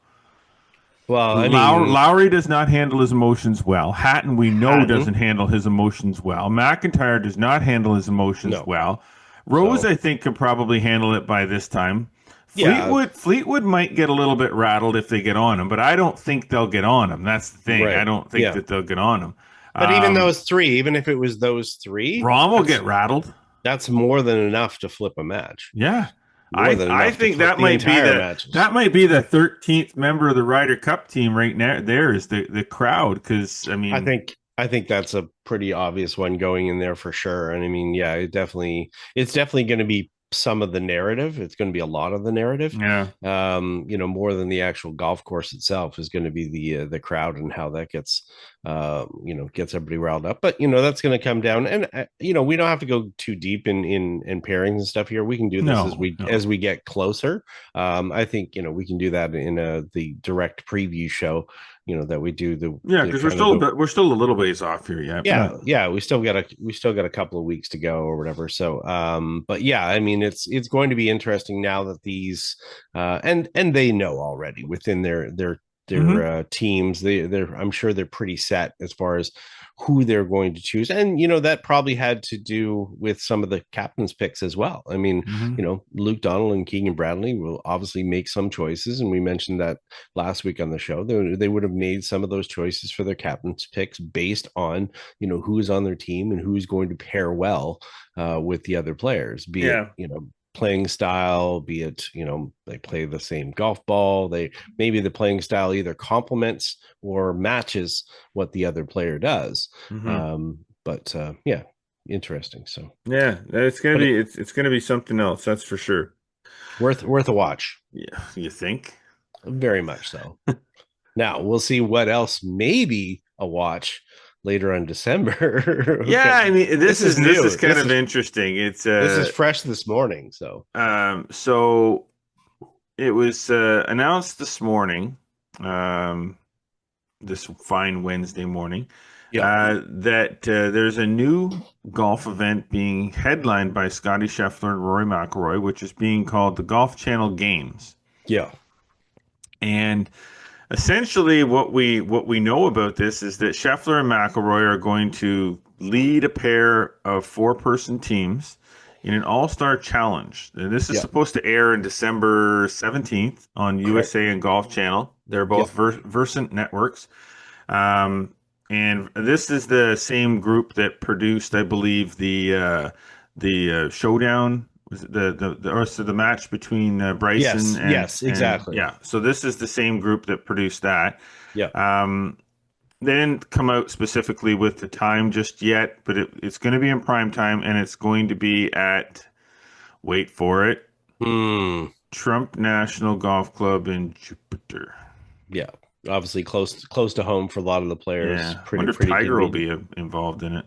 Well, I mean, Lowry does not handle his emotions well. Hatton, we know, Hatton, doesn't handle his emotions well. McIntyre does not handle his emotions no. well. Rose, So I think, can probably handle it by this time. yeah, Fleetwood might get a little bit rattled if they get on him, but I don't think they'll get on him. That's the thing. I right. don't think Yeah. that they'll get on him. But even those three, even if it was those three, Rom will get rattled. that's more than enough to flip a match. Yeah. More than I enough to think flip that the might be entire the matches. that might be the 13th member of the Ryder Cup team right now. There is the crowd, because I mean, I think that's a pretty obvious one going in there for sure. And I mean, yeah, it's definitely going to be some of the narrative. It's going to be a lot of the narrative. yeah. More than the actual golf course itself is going to be the crowd and how that gets gets everybody riled up. But that's going to come down, and we don't have to go too deep in pairings and stuff here. We can do this as we get closer. I think we can do that in the direct preview show. That we do Because we're still a little ways off here yet. Yeah. We still got a couple of weeks to go or whatever. So, but yeah, I mean, it's going to be interesting now that these, and they know already within their teams. I'm sure they're pretty set as far as who they're going to choose, and that probably had to do with some of the captain's picks as well. I mean, Luke Donald and Keegan Bradley will obviously make some choices, and we mentioned that last week on the show. They would have made some of those choices for their captain's picks based on who's on their team and who's going to pair well with the other players, be it playing style, be it they play the same golf ball, maybe the playing style either complements or matches what the other player does. But interesting. So yeah, it's gonna be something else, that's for sure. Worth a watch. Yeah, you think? Very much so. Now we'll see what else maybe a watch later on December. Yeah, I mean, this is kind of interesting. It's this is fresh this morning. So so it was announced this morning, this fine Wednesday morning, that there's a new golf event being headlined by Scottie Scheffler and Rory McIlroy, which is being called the Golf Channel Games. Yeah. And essentially, what we know about this is that Scheffler and McIlroy are going to lead a pair of 4-person teams in an all-star challenge. And this is supposed to air in December 17th on USA and Golf Channel. They're both Versant networks. And this is the same group that produced, I believe, the Showdown. Was it the match between Bryson? Yes, exactly. So this is the same group that produced that. Yeah. They didn't come out specifically with the time just yet, but it's going to be in prime time, and it's going to be at, wait for it, Trump National Golf Club in Jupiter. Yeah, obviously close to home for a lot of the players. Yeah. I wonder if Tiger will be involved in it.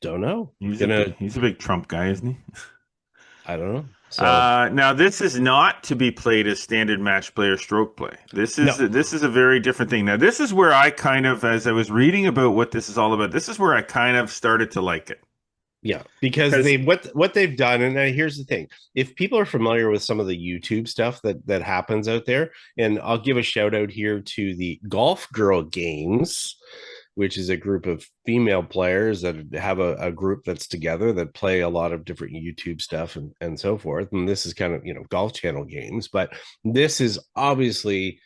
Don't know. He's a big Trump guy, isn't he? I don't know. So now this is not to be played as standard match play or stroke play. This is a very different thing. Now this is where I kind of, as I was reading about what this is all about, this is where I kind of started to like it. Yeah, because what they've done, and here's the thing: if people are familiar with some of the YouTube stuff that happens out there, and I'll give a shout out here to the Golf Girl Games, which is a group of female players that have a group that's together that play a lot of different YouTube stuff and so forth. And this is kind of, Golf Channel Games, but this is obviously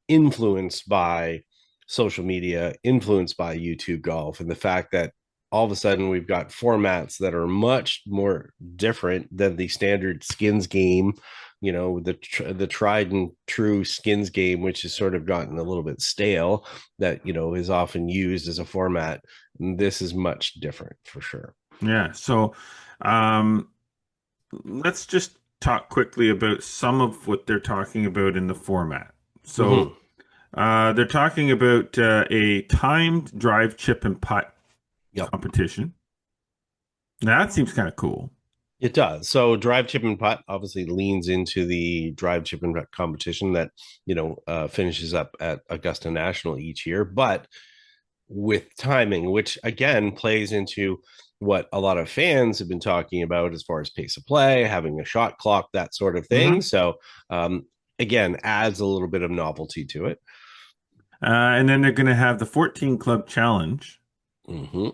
influenced by social media, influenced by YouTube golf, and the fact that all of a sudden we've got formats that are much more different than the standard skins game, the tried and true skins game, which has sort of gotten a little bit stale, that is often used as a format. And this is much different for sure. Yeah. So let's just talk quickly about some of what they're talking about in the format. So they're talking about a timed drive, chip, and putt competition. Now that seems kind of cool. It does. So drive, chip, and putt obviously leans into the drive, chip, and putt competition that finishes up at Augusta National each year, but with timing, which again plays into what a lot of fans have been talking about as far as pace of play, having a shot clock, that sort of thing. So again, adds a little bit of novelty to it. And then they're going to have the 14 Club Challenge.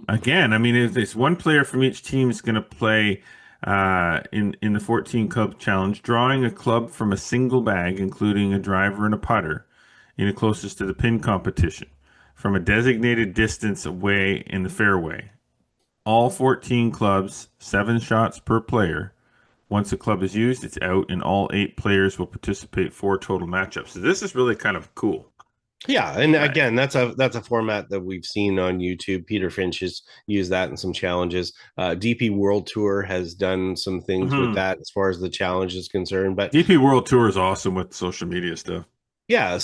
Again, I mean, if it's one player from each team is going to play in the 14 Club Challenge, drawing a club from a single bag, including a driver and a putter, in the closest to the pin competition, from a designated distance away in the fairway. All 14 clubs, 7 shots per player. Once a club is used, it's out, and all 8 players will participate 4 total matchups. So this is really kind of cool. Yeah, and again, that's a format that we've seen on YouTube. Peter Finch has used that in some challenges. DP World Tour has done some things with that as far as the challenge is concerned. But DP World Tour is awesome with social media stuff. Yeah,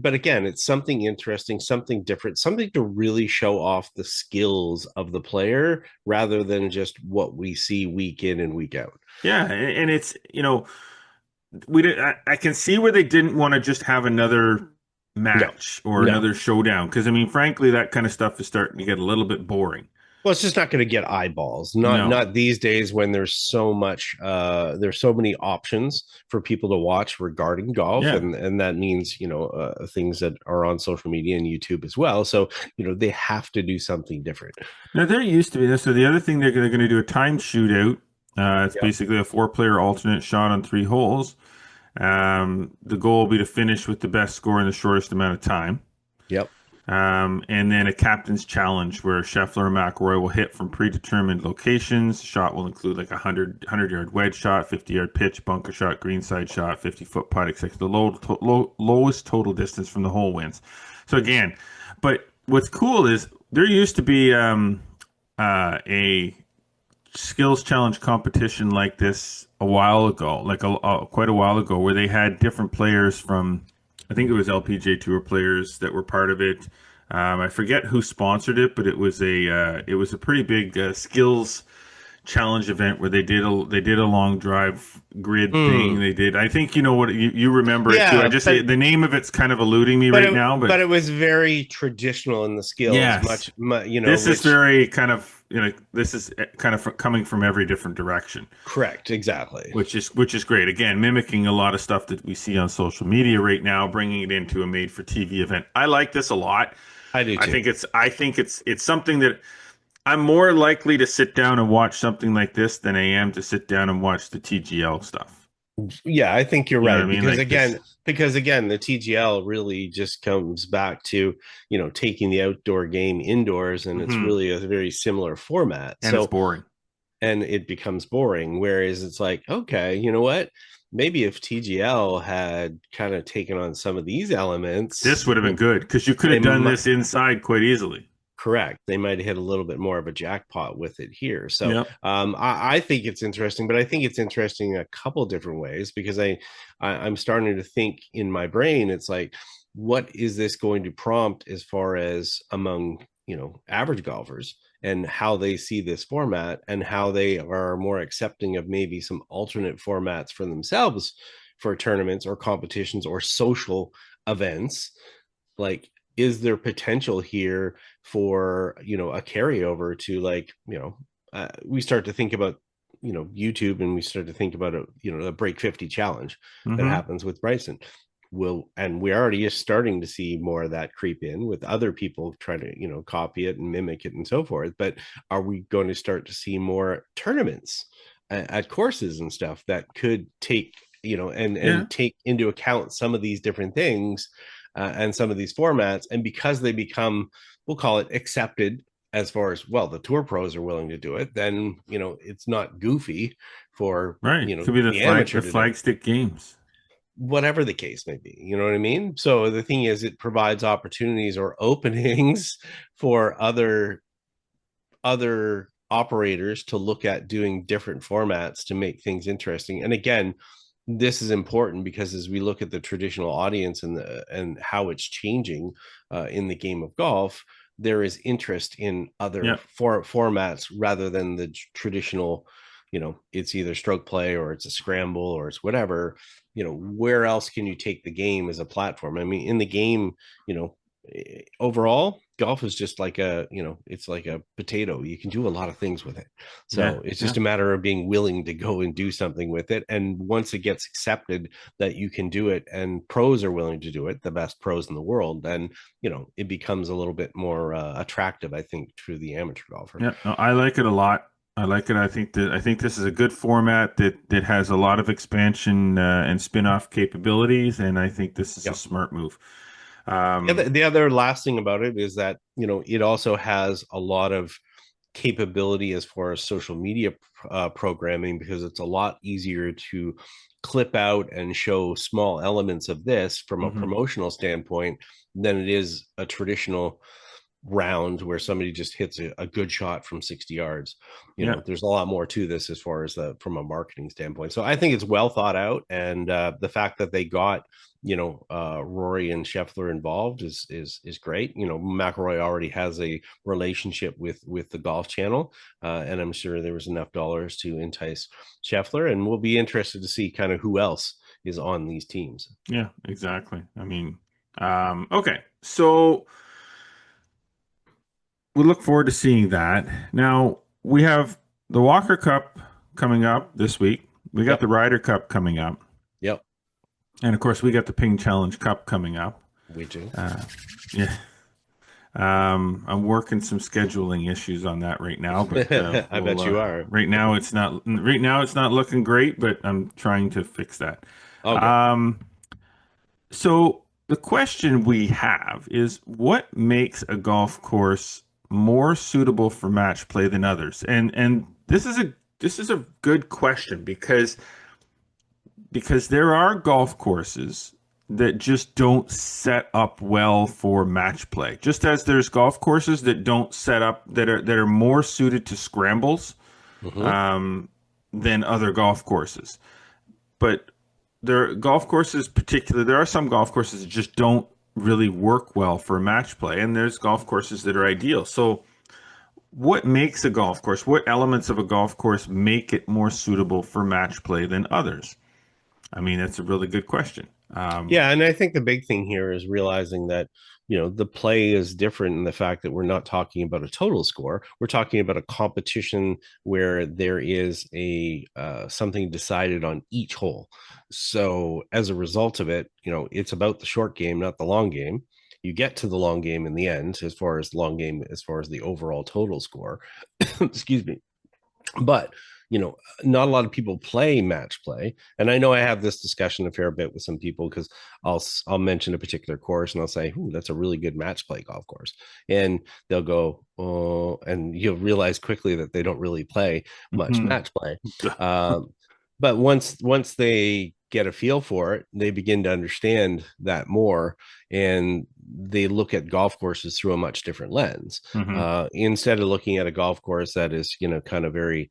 but again, it's something interesting, something different, something to really show off the skills of the player rather than just what we see week in and week out. Yeah, and it's I can see where they didn't want to just have another match or another showdown, because I mean, frankly, that kind of stuff is starting to get a little bit boring. Well, it's just not going to get eyeballs. Not these days when there's so many options for people to watch regarding golf, and that means things that are on social media and YouTube as well. So they have to do something different. Now there used to be this. So the other thing they're going to do a time shootout. It's basically a 4-player alternate shot on 3 holes. The goal will be to finish with the best score in the shortest amount of time. Yep. And then a captain's challenge where Scheffler and McIlroy will hit from predetermined locations. The shot will include like a 100-yard wedge shot, 50-yard pitch, bunker shot, greenside shot, 50-foot putt, etc. The lowest total distance from the hole wins. So again, but what's cool is there used to be a skills challenge competition like this a while ago, like quite a while ago, where they had different players from, I think it was LPGA Tour players that were part of it. I forget who sponsored it, but it was a pretty big skills challenge event where they did a long drive grid thing. They did. I think what you remember it too. I just the name of it's kind of eluding me right now, but it was very traditional in the skills. Yes. This is very kind of this is kind of coming from every different direction. Correct, exactly. Which is great. Again, mimicking a lot of stuff that we see on social media right now, bringing it into a made-for-TV event. I like this a lot. I do too. I think it's something that I'm more likely to sit down and watch something like this than I am to sit down and watch the TGL stuff. Yeah, I think you're right. I mean? Because again, the TGL really just comes back to, taking the outdoor game indoors, and it's really a very similar format. And it's boring. And it becomes boring. Whereas it's like, okay, you know what? Maybe if TGL had kind of taken on some of these elements, this would have been good, because you could have done this inside quite easily. Correct. They might have hit a little bit more of a jackpot with it here. So I think it's interesting, but I think it's interesting in a couple different ways, because I'm starting to think in my brain, it's like, what is this going to prompt as far as among, average golfers, and how they see this format, and how they are more accepting of maybe some alternate formats for themselves for tournaments or competitions or social events. Like, is there potential here for a carryover to we start to think about YouTube, and we start to think about a break 50 challenge that happens with Bryson. And we already are starting to see more of that creep in with other people trying to copy it and mimic it and so forth. But are we going to start to see more tournaments at courses and stuff that could take and take into account some of these different things? And some of these formats, and because they become, we'll call it, accepted as far as, well, the tour pros are willing to do it, then it's not goofy for it could be the flagstick games, whatever the case may be. You know what I mean? So the thing is, it provides opportunities or openings for other operators to look at doing different formats to make things interesting. And again, this is important because as we look at the traditional audience and how it's changing in the game of golf, there is interest in other formats rather than the traditional, it's either stroke play or it's a scramble or it's whatever, where else can you take the game as a platform? I mean, in the game, overall, golf is just like it's like a potato. You can do a lot of things with it. Yeah, So it's just a matter of being willing to go and do something with it. And once it gets accepted that you can do it and pros are willing to do it, the best pros in the world, then, it becomes a little bit more attractive, I think, to the amateur golfer. yeah. No, I like it a lot. I like it. I think this is a good format that has a lot of expansion and spin-off capabilities, and I think this is a smart move. The other last thing about it is that, it also has a lot of capability as far as social media programming, because it's a lot easier to clip out and show small elements of this from a promotional standpoint than it is a traditional round where somebody just hits a good shot from 60 yards. There's a lot more to this as far as from a marketing standpoint. So I think it's well thought out, and the fact that they got Rory and Scheffler involved is great. McIlroy already has a relationship with the Golf Channel, and I'm sure there was enough dollars to entice Scheffler, and we'll be interested to see kind of who else is on these teams. Yeah, exactly. I mean, okay, so we look forward to seeing that. Now, we have the Walker Cup coming up this week. We got the Ryder Cup coming up. Yep. And of course, we got the Ping Challenge Cup coming up. We do. Yeah. I'm working some scheduling issues on that right now, but I bet you are. Right now, it's not looking great, but I'm trying to fix that. Okay. So the question we have is, what makes a golf course more suitable for match play than others? And this is a good question because there are golf courses that just don't set up well for match play. Just as there's golf courses that don't set up that are more suited to scrambles than other golf courses. But there are golf courses, particularly, there are some golf courses that just don't really work well for match play, and there's golf courses that are ideal. So what makes a golf course, what elements of a golf course make it more suitable for match play than others? I mean, that's a really good question. Yeah, and I think the big thing here is realizing that, the play is different in the fact that we're not talking about a total score. We're talking about a competition where there is a something decided on each hole. So as a result of it, it's about the short game, not the long game. You get to the long game in the end, as far as the overall total score. Excuse me. But not a lot of people play match play, and I know I have this discussion a fair bit with some people, because I'll mention a particular course and I'll say, "Ooh, that's a really good match play golf course," and they'll go, "Oh," and you'll realize quickly that they don't really play much match play. But once they get a feel for it, they begin to understand that more, and they look at golf courses through a much different lens. Instead of looking at a golf course that is, kind of very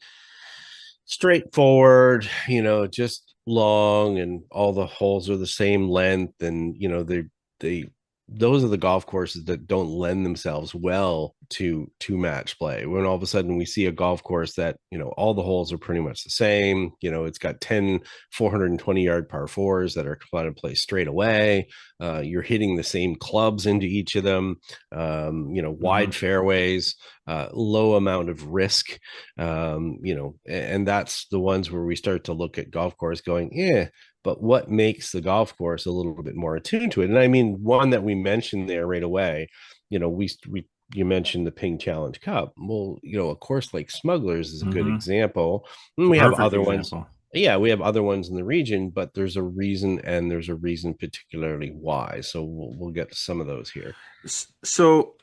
straightforward, just long, and all the holes are the same length, and they those are the golf courses that don't lend themselves well to match play. When all of a sudden we see a golf course that, all the holes are pretty much the same, it's got 10 420-yard par fours that are trying to play straight away. You're hitting the same clubs into each of them, wide fairways, low amount of risk, and that's the ones where we start to look at golf course going, but what makes the golf course a little bit more attuned to it? And I mean, one that we mentioned there right away, you mentioned the Ping Challenge Cup. Well, a course like Smugglers is a good example. And we have other ones. Yeah, we have other ones in the region, but there's a reason, and there's a reason particularly why. So we'll get to some of those here. So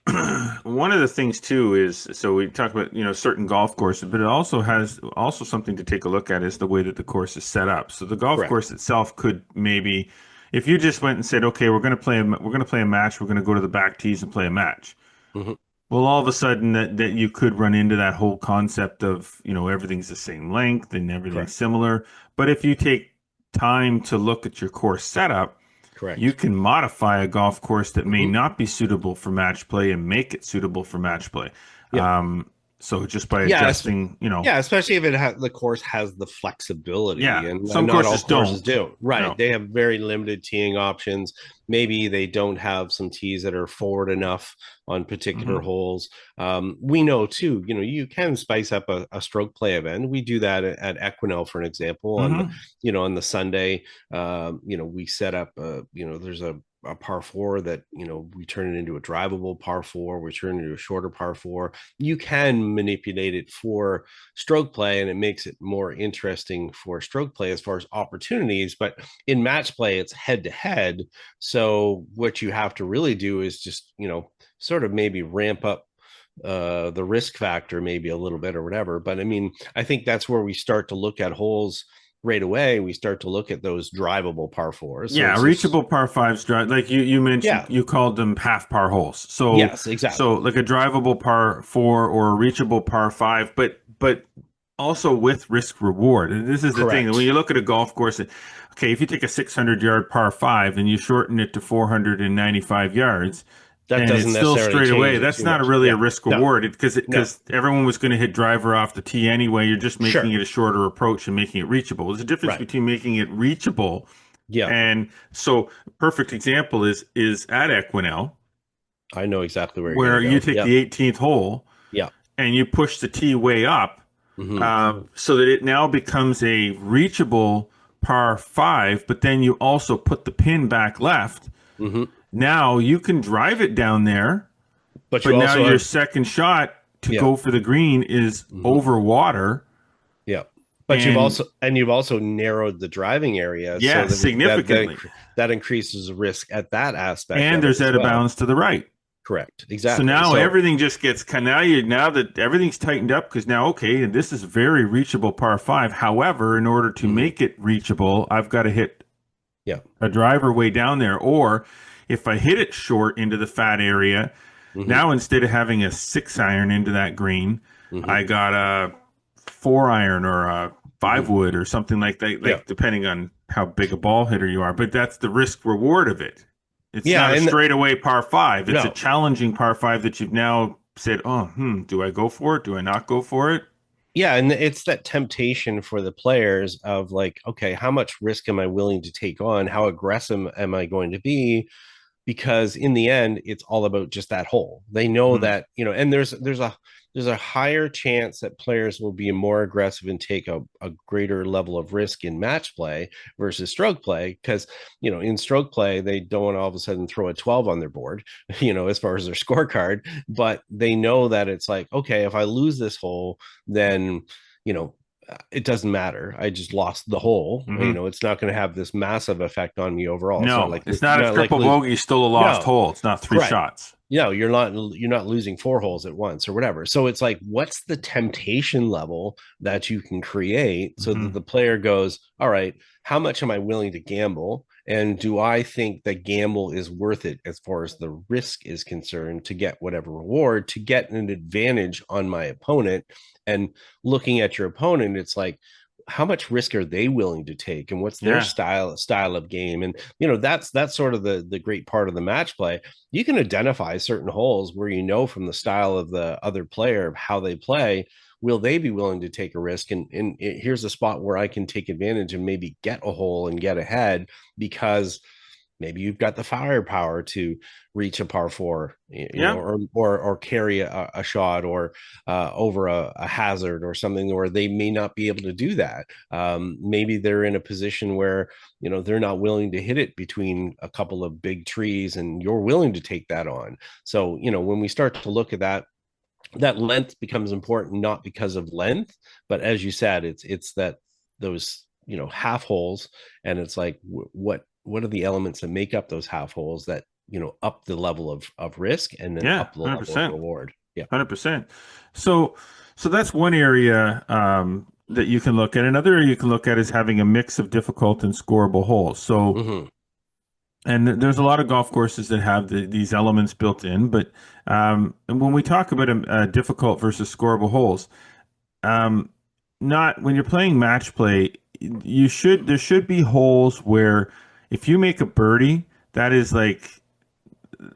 one of the things too is, so we talk about, certain golf courses, but it also has something to take a look at is the way that the course is set up. So the golf course itself could maybe, if you just went and said, okay, we're going to play a match, we're going to go to the back tees and play a match. Well, all of a sudden that you could run into that whole concept of, everything's the same length and everything's similar. But if you take time to look at your course setup, you can modify a golf course that may not be suitable for match play and make it suitable for match play. So just by Yeah, adjusting, yeah, especially if the course has the flexibility, yeah, and some not all courses courses don't. do. Right, No. they have very limited teeing options. Maybe they don't have some tees that are forward enough on particular Hmm. holes. We know too, you can spice up a stroke play event. We do that at Equinel, for an example, on the Hmm. on the Sunday. We set up there's a par four that we turn it into a drivable par four, we turn it into a shorter par four. You can manipulate it for stroke play, and it makes it more interesting for stroke play as far as opportunities. But in match play, it's head to head. So what you have to really do is just sort of maybe ramp up the risk factor maybe a little bit or whatever. But I mean, I think that's where we start to look at holes right away. We start to look at those drivable par fours. So Yeah, it's just, reachable par fives drive, like you mentioned, yeah, you called them half par holes. yes, So exactly. like a drivable par four or a reachable par five, but also with risk reward. And this is the thing. When Correct. you look at a golf course, okay, if you take a 600-yard par five and you shorten it to 495 yards, That and it's doesn't still necessarily straight away, change it that's too not much. really a Yeah. risk No, reward no. because everyone was going to hit driver off the tee anyway. You're just making Sure. it a shorter approach and making it reachable. There's a difference Right. between making it reachable, Yeah. and so perfect example is at Equinel, I know exactly where you're where going to you go. take Yep. the 18th hole Yeah. and you push the tee way up, Hmm. so that it now becomes a reachable par five, but then you also put the pin back left. Hmm. Now you can drive it down there, But but you now also your have, second shot to yeah. go for the green is Hmm. over water. Yeah. But And you've also narrowed the driving area yeah, so significantly. that increases the risk at that aspect And of it there's as out of well. bounds to the right. Correct. So Exactly. now So, everything just gets now that everything's tightened up, because now, okay, and this is very reachable par five. However, in order to mhm. make it reachable, I've got to hit Yeah. a driver way down there. Or if I hit it short into the fat area, Hmm. now instead of having a 6 iron into that green, Hmm. I got a 4 iron or a Hmm. 5 wood or something like that, Yeah. like depending on how big a ball hitter you are. But that's the risk reward of it. It's Yeah. not a And straightaway par five. It's a no, challenging par five that you've now said, oh, do I go for it? Do I not go for it? yeah, and it's that temptation for the players of like, okay, how much risk am I willing to take on? How aggressive am I going to be? Because in the end, it's all about just that hole. They know Hmm. that, and there's a higher chance that players will be more aggressive and take a greater level of risk in match play versus stroke play. Because, in stroke play, they don't want to all of a sudden throw a 12 on their board, as far as their scorecard, but they know that it's like, okay, if I lose this hole, then, you know, it doesn't matter. I just lost the hole. Hmm. It's not going to have this massive effect on me overall. It's not No, like it's not a triple lose. bogey, still a lost No, hole. It's not three right. shots. You're not losing four holes at once or whatever. So it's like, what's the temptation level that you can create so that Hmm. the player goes, all right, how much am I willing to gamble? And do I think that gamble is worth it as far as the risk is concerned to get whatever reward, to get an advantage on my opponent? And looking at your opponent, it's like, how much risk are they willing to take, and what's their Yeah. style of game? And that's sort of the great part of the match play. You can identify certain holes where from the style of the other player how they play, will they be willing to take a risk, and here's a spot where I can take advantage and maybe get a hole and get ahead, because maybe you've got the firepower to reach a par four, Yeah. or carry a shot, or over a hazard or something, where they may not be able to do that. Maybe they're in a position where they're not willing to hit it between a couple of big trees, and you're willing to take that on. So when we start to look at that length becomes important, not because of length, but as you said, it's that those half holes, and it's like, what are the elements that make up those half holes that up the level of risk, and then Yeah. up the level of 100%. reward. Yeah. 100%. So, so that's one area that you can look at. Another area you can look at is having a mix of difficult and scoreable holes. So, Hmm. and there's a lot of golf courses that have these elements built in. But and when we talk about difficult versus scoreable holes, um, not when you're playing match play, there should be holes where if you make a birdie, that is like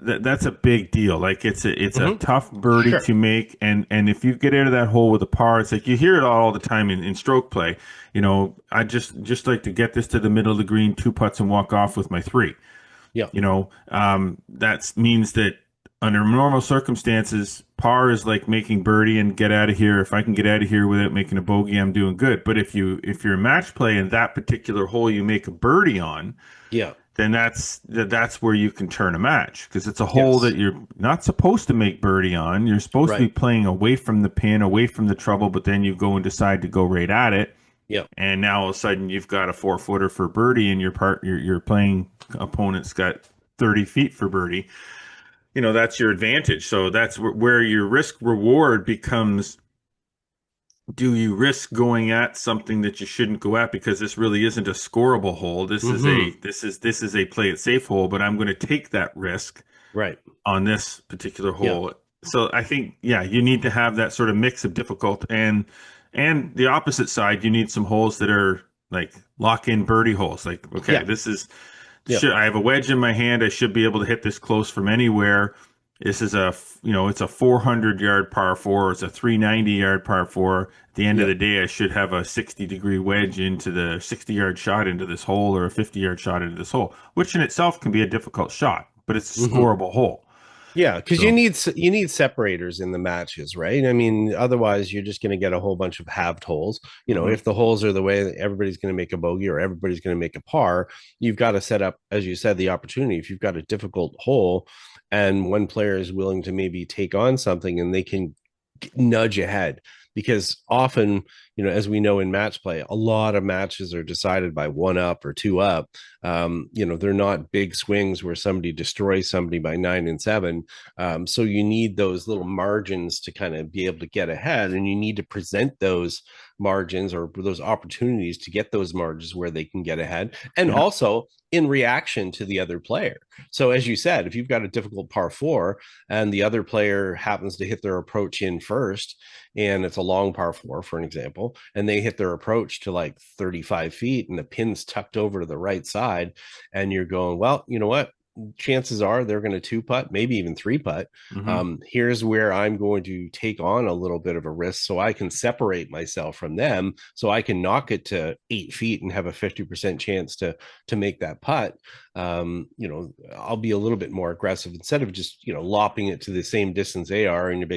that's a big deal. Like it's a Mhm. tough birdie Sure. to make, and if you get out of that hole with a par, it's like you hear it all the time in stroke play. I just like to get this to the middle of the green, two putts, and walk off with my three. Yeah. That means that under normal circumstances, par is like making birdie and get out of here. If I can get out of here without making a bogey, I'm doing good. But if you're match play and that particular hole you make a birdie on, Yeah. then that's where you can turn a match, because it's a hole Yes. that you're not supposed to make birdie on. You're supposed to be Right. playing away from the pin, away from the trouble, but then you go and decide to go right at it. Yeah. And now all of a sudden you've got a 4-footer for birdie, and your playing opponent's got 30 feet for birdie. That's your advantage. So that's where your risk reward becomes. Do you risk going at something that you shouldn't go at, because this really isn't a scoreable hole? This is a Mhm. this is a play it safe hole, but I'm going to take that risk Right. on this particular Yeah. hole. So I think, yeah, you need to have that sort of mix of difficult and the opposite side. You need some holes that are like lock in birdie holes. Like, okay, Yeah. this is Yeah. I have a wedge in my hand. I should be able to hit this close from anywhere. This is it's a 400-yard par four. It's a 390-yard par four. At the end of Yeah. the day, I should have a 60-degree wedge into the 60-yard shot into this hole, or a 50-yard shot into this hole, which in itself can be a difficult shot, but it's a Mhm. scoreable hole. Yeah, because So, you need separators in the matches, right? I mean, otherwise you're just going to get a whole bunch of halved holes. mhm. If the holes are the way that everybody's going to make a bogey or everybody's going to make a par, you've got to set up, as you said, the opportunity. If you've got a difficult hole, and one player is willing to maybe take on something, and they can nudge ahead, because often, as we know in match play, a lot of matches are decided by one up or two up. They're not big swings where somebody destroys somebody by 9 and 7. So you need those little margins to kind of be able to get ahead, and you need to present those margins or those opportunities to get those margins where they can get ahead, and Yeah. also in reaction to the other player. So as you said, if you've got a difficult par four and the other player happens to hit their approach in first, and it's a long par four, for an example, and they hit their approach to like 35 feet and the pin's tucked over to the right side, and you're going, well, you know what? Chances are they're going to two putt, maybe even three putt. Mhm. Here's where I'm going to take on a little bit of a risk so I can separate myself from them, so I can knock it to 8 feet and have a 50% chance to make that putt. I'll be a little bit more aggressive instead of just lopping it to the same distance they are, and you're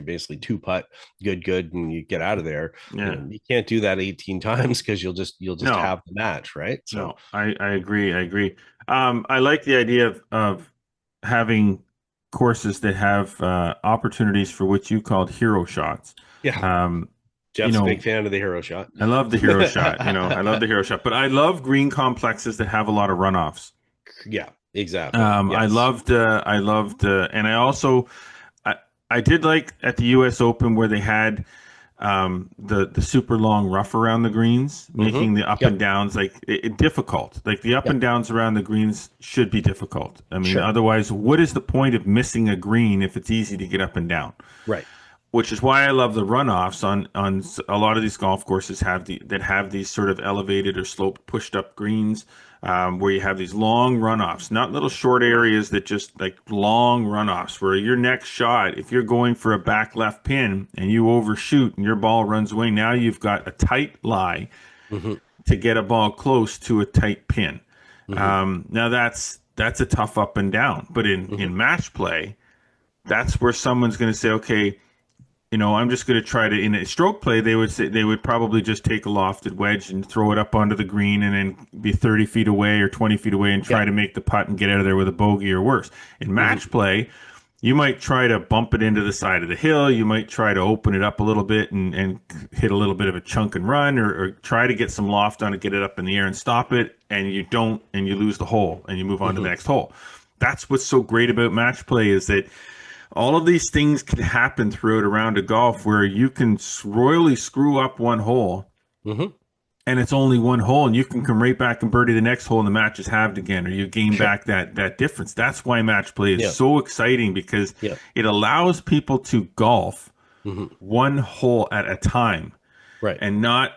basically two putt, good, and you get out of there. Yeah. You can't do that 18 times, because you'll just No. have the match, right? So No, I agree. I agree. I like the idea of having courses that have opportunities for what you called hero shots. yeah, Um, you Jeff's a know, big fan of the hero shot. I love the hero shot. I love the hero shot, but I love green complexes that have a lot of runoffs. Yeah, exactly. I Yes. and I also, I, I did like at the U.S. Open where they had the super long rough around the greens, making the up Yep. and downs difficult. Like the up Yep. and downs around the greens should be difficult. I mean, Sure. otherwise, what is the point of missing a green if it's easy to get up and down? Right. Which is why I love the runoffs on a lot of these golf courses have these sort of elevated or sloped pushed up greens, where you have these long runoffs, not little short areas, that just like long runoffs where your next shot, if you're going for a back left pin and you overshoot and your ball runs away, now you've got a tight lie Mm-hmm. to get a ball close to a tight pin. Mm-hmm. Now that's a tough up and down, but in match play, that's where someone's going to say, okay, I'm just going to try to, in a stroke play, they would probably just take a lofted wedge and throw it up onto the green and then be 30 feet away or 20 feet away and try to make the putt and get out of there with a bogey or worse. In match play, you might try to bump it into the side of the hill. You might try to open it up a little bit and hit a little bit of a chunk and run, or try to get some loft on it, get it up in the air and stop it. And you don't, and you lose the hole and you move on to the next hole. That's what's so great about match play, is that all of these things can happen throughout a round of golf where you can royally screw up one hole, Mm-hmm. and it's only one hole, and you can come right back and birdie the next hole, and the match is halved again, or you gain back that difference. That's why match play is so exciting, because it allows people to golf one hole at a time, Right. and not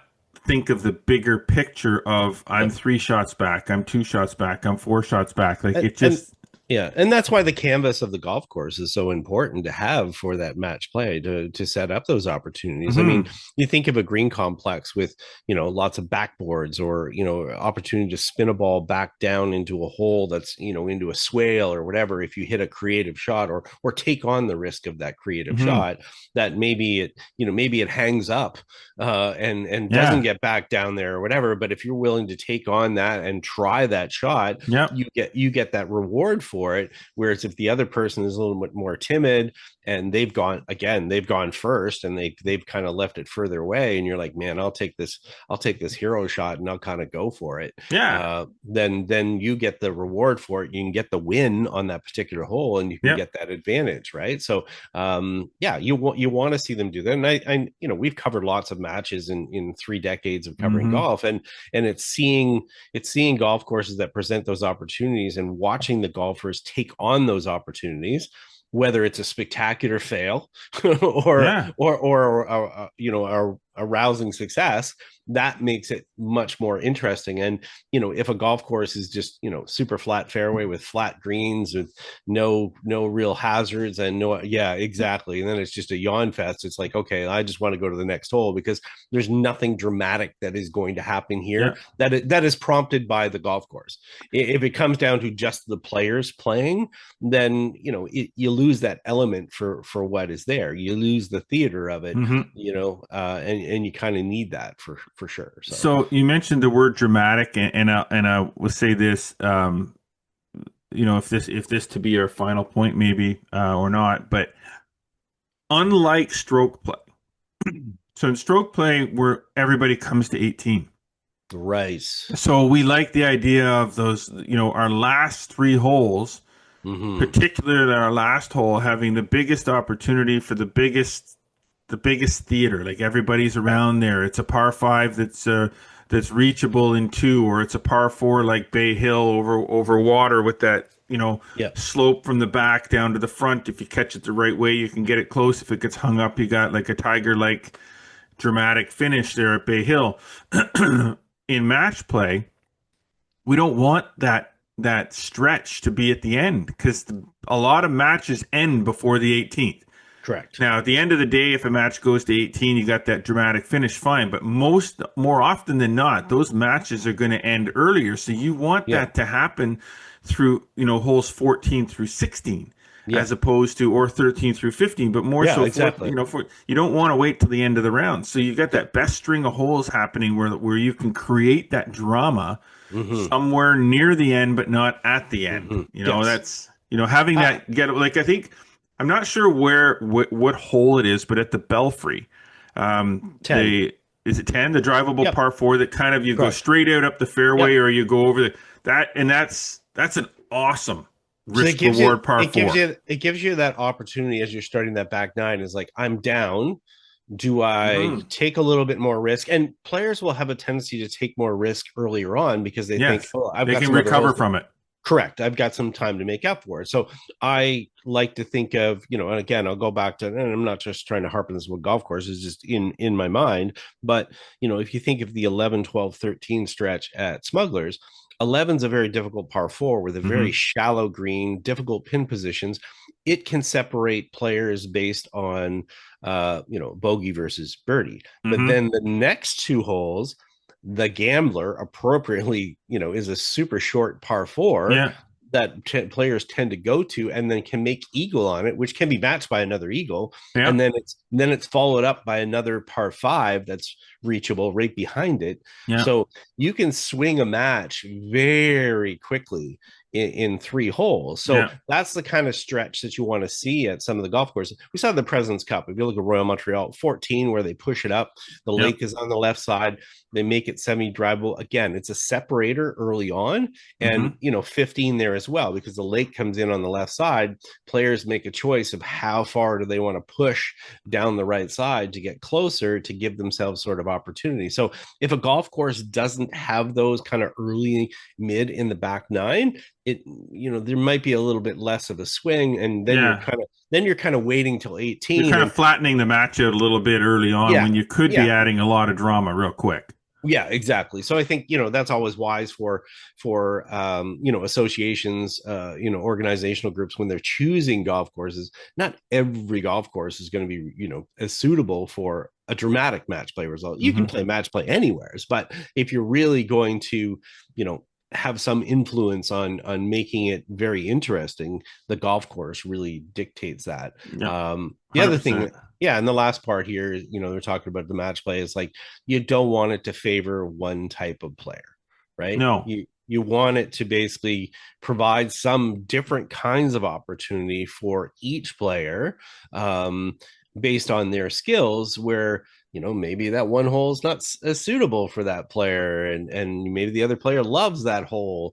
think of the bigger picture of I'm 3 shots back, I'm 2 shots back, I'm 4 shots back. Like And- it just Yeah, and that's why the canvas of the golf course is so important to have for that match play to set up those opportunities. I mean, Mm-hmm. you think of a green complex with, lots of backboards, or, opportunity to spin a ball back down into a hole that's, into a swale or whatever, if you hit a creative shot, or take on the risk of that creative Mm-hmm. shot, that maybe it hangs up and doesn't Yeah. get back down there or whatever. But if you're willing to take on that and try that shot, Yep. you get that reward for it. Whereas if the other person is a little bit more timid and they've gone first, and they've kind of left it further away, and you're like, man, I'll take this hero shot and I'll kind of go for it. Yeah. Then you get the reward for it. You can get the win on that particular hole, and you can Yep. get that advantage, right? So yeah, you want to see them do that. And I we've covered lots of matches in 3 decades of covering Mm-hmm. golf, and it's seeing golf courses that present those opportunities, and watching the golfers take on those opportunities, whether it's a spectacular fail or Yeah. a rousing success. That makes it much more interesting. And if a golf course is just super flat fairway with flat greens with no real hazards, and yeah, exactly, and then it's just a yawn fest, it's like, okay, I just want to go to the next hole, because there's nothing dramatic that is going to happen Yeah. here that is prompted by the golf course. If it comes down to just the players playing, then you lose that element for what is there. You lose the theater of it, Mm-hmm. and you kind of need that for sure. So So you mentioned the word dramatic, and I will say this, if this to be our final point, maybe or not, but unlike stroke play, so in stroke play where everybody comes to 18, right. so we like the idea of those, our last three holes, Mm-hmm. particularly our last hole, having the biggest opportunity for the biggest theater. Like everybody's around there. It's a par five that's reachable in two, or it's a par four like Bay Hill over water with that Yeah. slope from the back down to the front. If you catch it the right way, you can get it close. If it gets hung up, you got like a tiger like dramatic finish there at Bay Hill. In match play, we don't want that stretch to be at the end, because a lot of matches end before the 18th. Correct. Now, at the end of the day, if a match goes to 18, you got that dramatic finish, fine. But more often than not, those matches are going to end earlier. So you want Yeah. that to happen through, holes 14 through 16, Yeah. as opposed to, or 13 through 15, but more Yeah, so exactly. you don't want to wait till the end of the round. So you got that best string of holes happening where you can create that drama Mm-hmm. somewhere near the end, but not at the end. Mm-hmm. Yes. That's having that get like, I think, I'm not sure what hole it is, but at the Belfry, 10. is it 10, the drivable Yep. par four that kind of you go Correct. straight out up the fairway, Yep. or you go over that's an awesome So risk reward par it gives four. you that opportunity as you're starting that back nine, is like, I'm down. Do I Mhm. take a little bit more risk? And players will have a tendency to take more risk earlier on, because they think, Yes, oh, I've they got can some other recover holes. from it. Correct. I've got some time to make up for it. So I like to think of, and again, I'll go back to, and I'm not just trying to harp on this with golf courses, just in my mind, but if you think of the 11, 12, 13 stretch at Smugglers, 11's a very difficult par four with a very shallow green, difficult pin positions. It can separate players based on, bogey versus birdie. But Mhm. then the next two holes, the gambler appropriately, is a super short par four Yeah. that players tend to go to, and then can make eagle on it, which can be matched by another eagle. Yeah. And then it's followed up by another par five that's reachable right behind it. Yeah. So you can swing a match very quickly in three holes. So Yeah. that's the kind of stretch that you want to see at some of the golf courses. We saw the President's Cup. If you look at Royal Montreal 14, where they push it up, the Yeah. lake is on the left side. They make it semi-drivable. Again, it's a separator early on, and 15 there as well, because the lake comes in on the left side. Players make a choice of how far do they want to push down the right side to get closer, to give themselves sort of opportunity. So if a golf course doesn't have those kind of early, mid in the back nine, there might be a little bit less of a swing, and then you're kind of waiting till 18. You're kind of flattening the match out a little bit early on, when you could be Yeah. adding a lot of drama real quick. Yeah, exactly. So I think, that's always wise for associations, organizational groups when they're choosing golf courses. Not every golf course is going to be, as suitable for a dramatic match play result. You can play match play anywhere, but if you're really going to, have some influence on making it very interesting, the golf course really dictates that. Yeah, the other thing, and the last part here, they're talking about the match play, is like, you don't want it to favor one type of player, right? No. You want it to basically provide some different kinds of opportunity for each player, based on their skills, where maybe that one hole is not as suitable for that player, and maybe the other player loves that hole,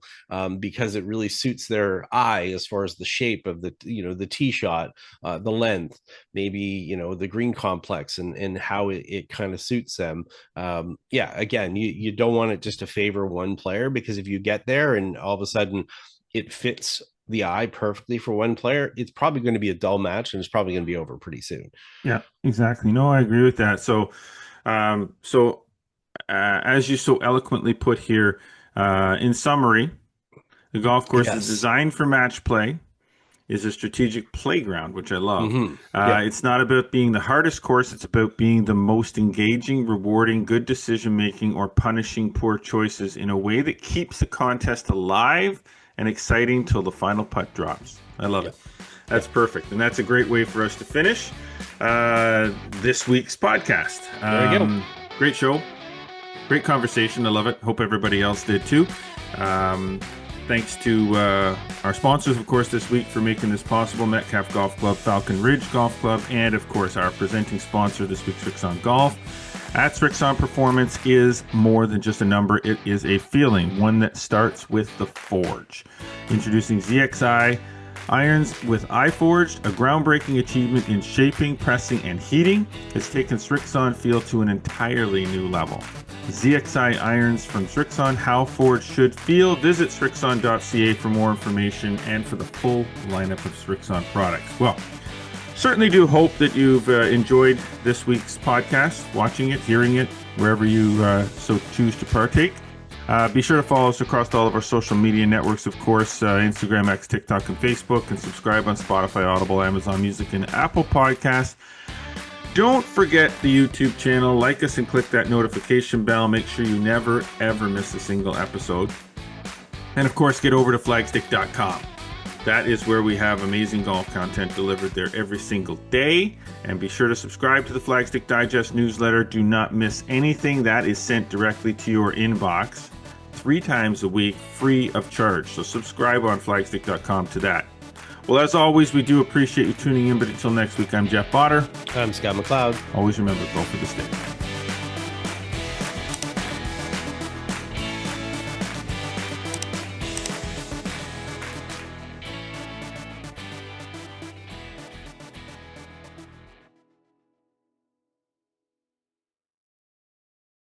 because it really suits their eye as far as the shape of the the tee shot, the length, maybe the green complex, and how it kind of suits them. Again, you don't want it just to favor one player, because if you get there and all of a sudden it fits the eye perfectly for one player, it's probably going to be a dull match, and it's probably going to be over pretty soon. Yeah, exactly. No, I agree with that. So, as you so eloquently put here, in summary, the golf course is designed for match play, is a strategic playground, which I love. It's not about being the hardest course. It's about being the most engaging, rewarding, good decision-making, or punishing poor choices in a way that keeps the contest alive and exciting till the final putt drops. I love it. That's perfect. And that's a great way for us to finish this week's podcast. There you go. Great show. Great conversation. I love it. Hope everybody else did too. Thanks to our sponsors, of course, this week for making this possible: Metcalf Golf Club, Falcon Ridge Golf Club, and, of course, our presenting sponsor this week, Srixon Golf. At Srixon, performance is more than just a number. It is a feeling, one that starts with the forge. Introducing ZXI irons with iForged, a groundbreaking achievement in shaping, pressing, and heating. It's taken Srixon feel to an entirely new level. ZXI irons from Srixon, how forged should feel. Visit Srixon.ca for more information and for the full lineup of Srixon products. Well, certainly do hope that you've enjoyed this week's podcast, watching it, hearing it, wherever you so choose to partake. Be sure to follow us across all of our social media networks, of course, Instagram, X, TikTok, and Facebook, and subscribe on Spotify, Audible, Amazon Music, and Apple Podcasts. Don't forget the YouTube channel. Like us and click that notification bell. Make sure you never, ever miss a single episode. And, of course, get over to flagstick.com. That is where we have amazing golf content delivered there every single day. And be sure to subscribe to the Flagstick Digest newsletter. Do not miss anything. That is sent directly to your inbox 3 times a week, free of charge. So subscribe on flagstick.com to that. Well, as always, we do appreciate you tuning in. But until next week, I'm Jeff Botter. I'm Scott McLeod. Always remember, go for the stick.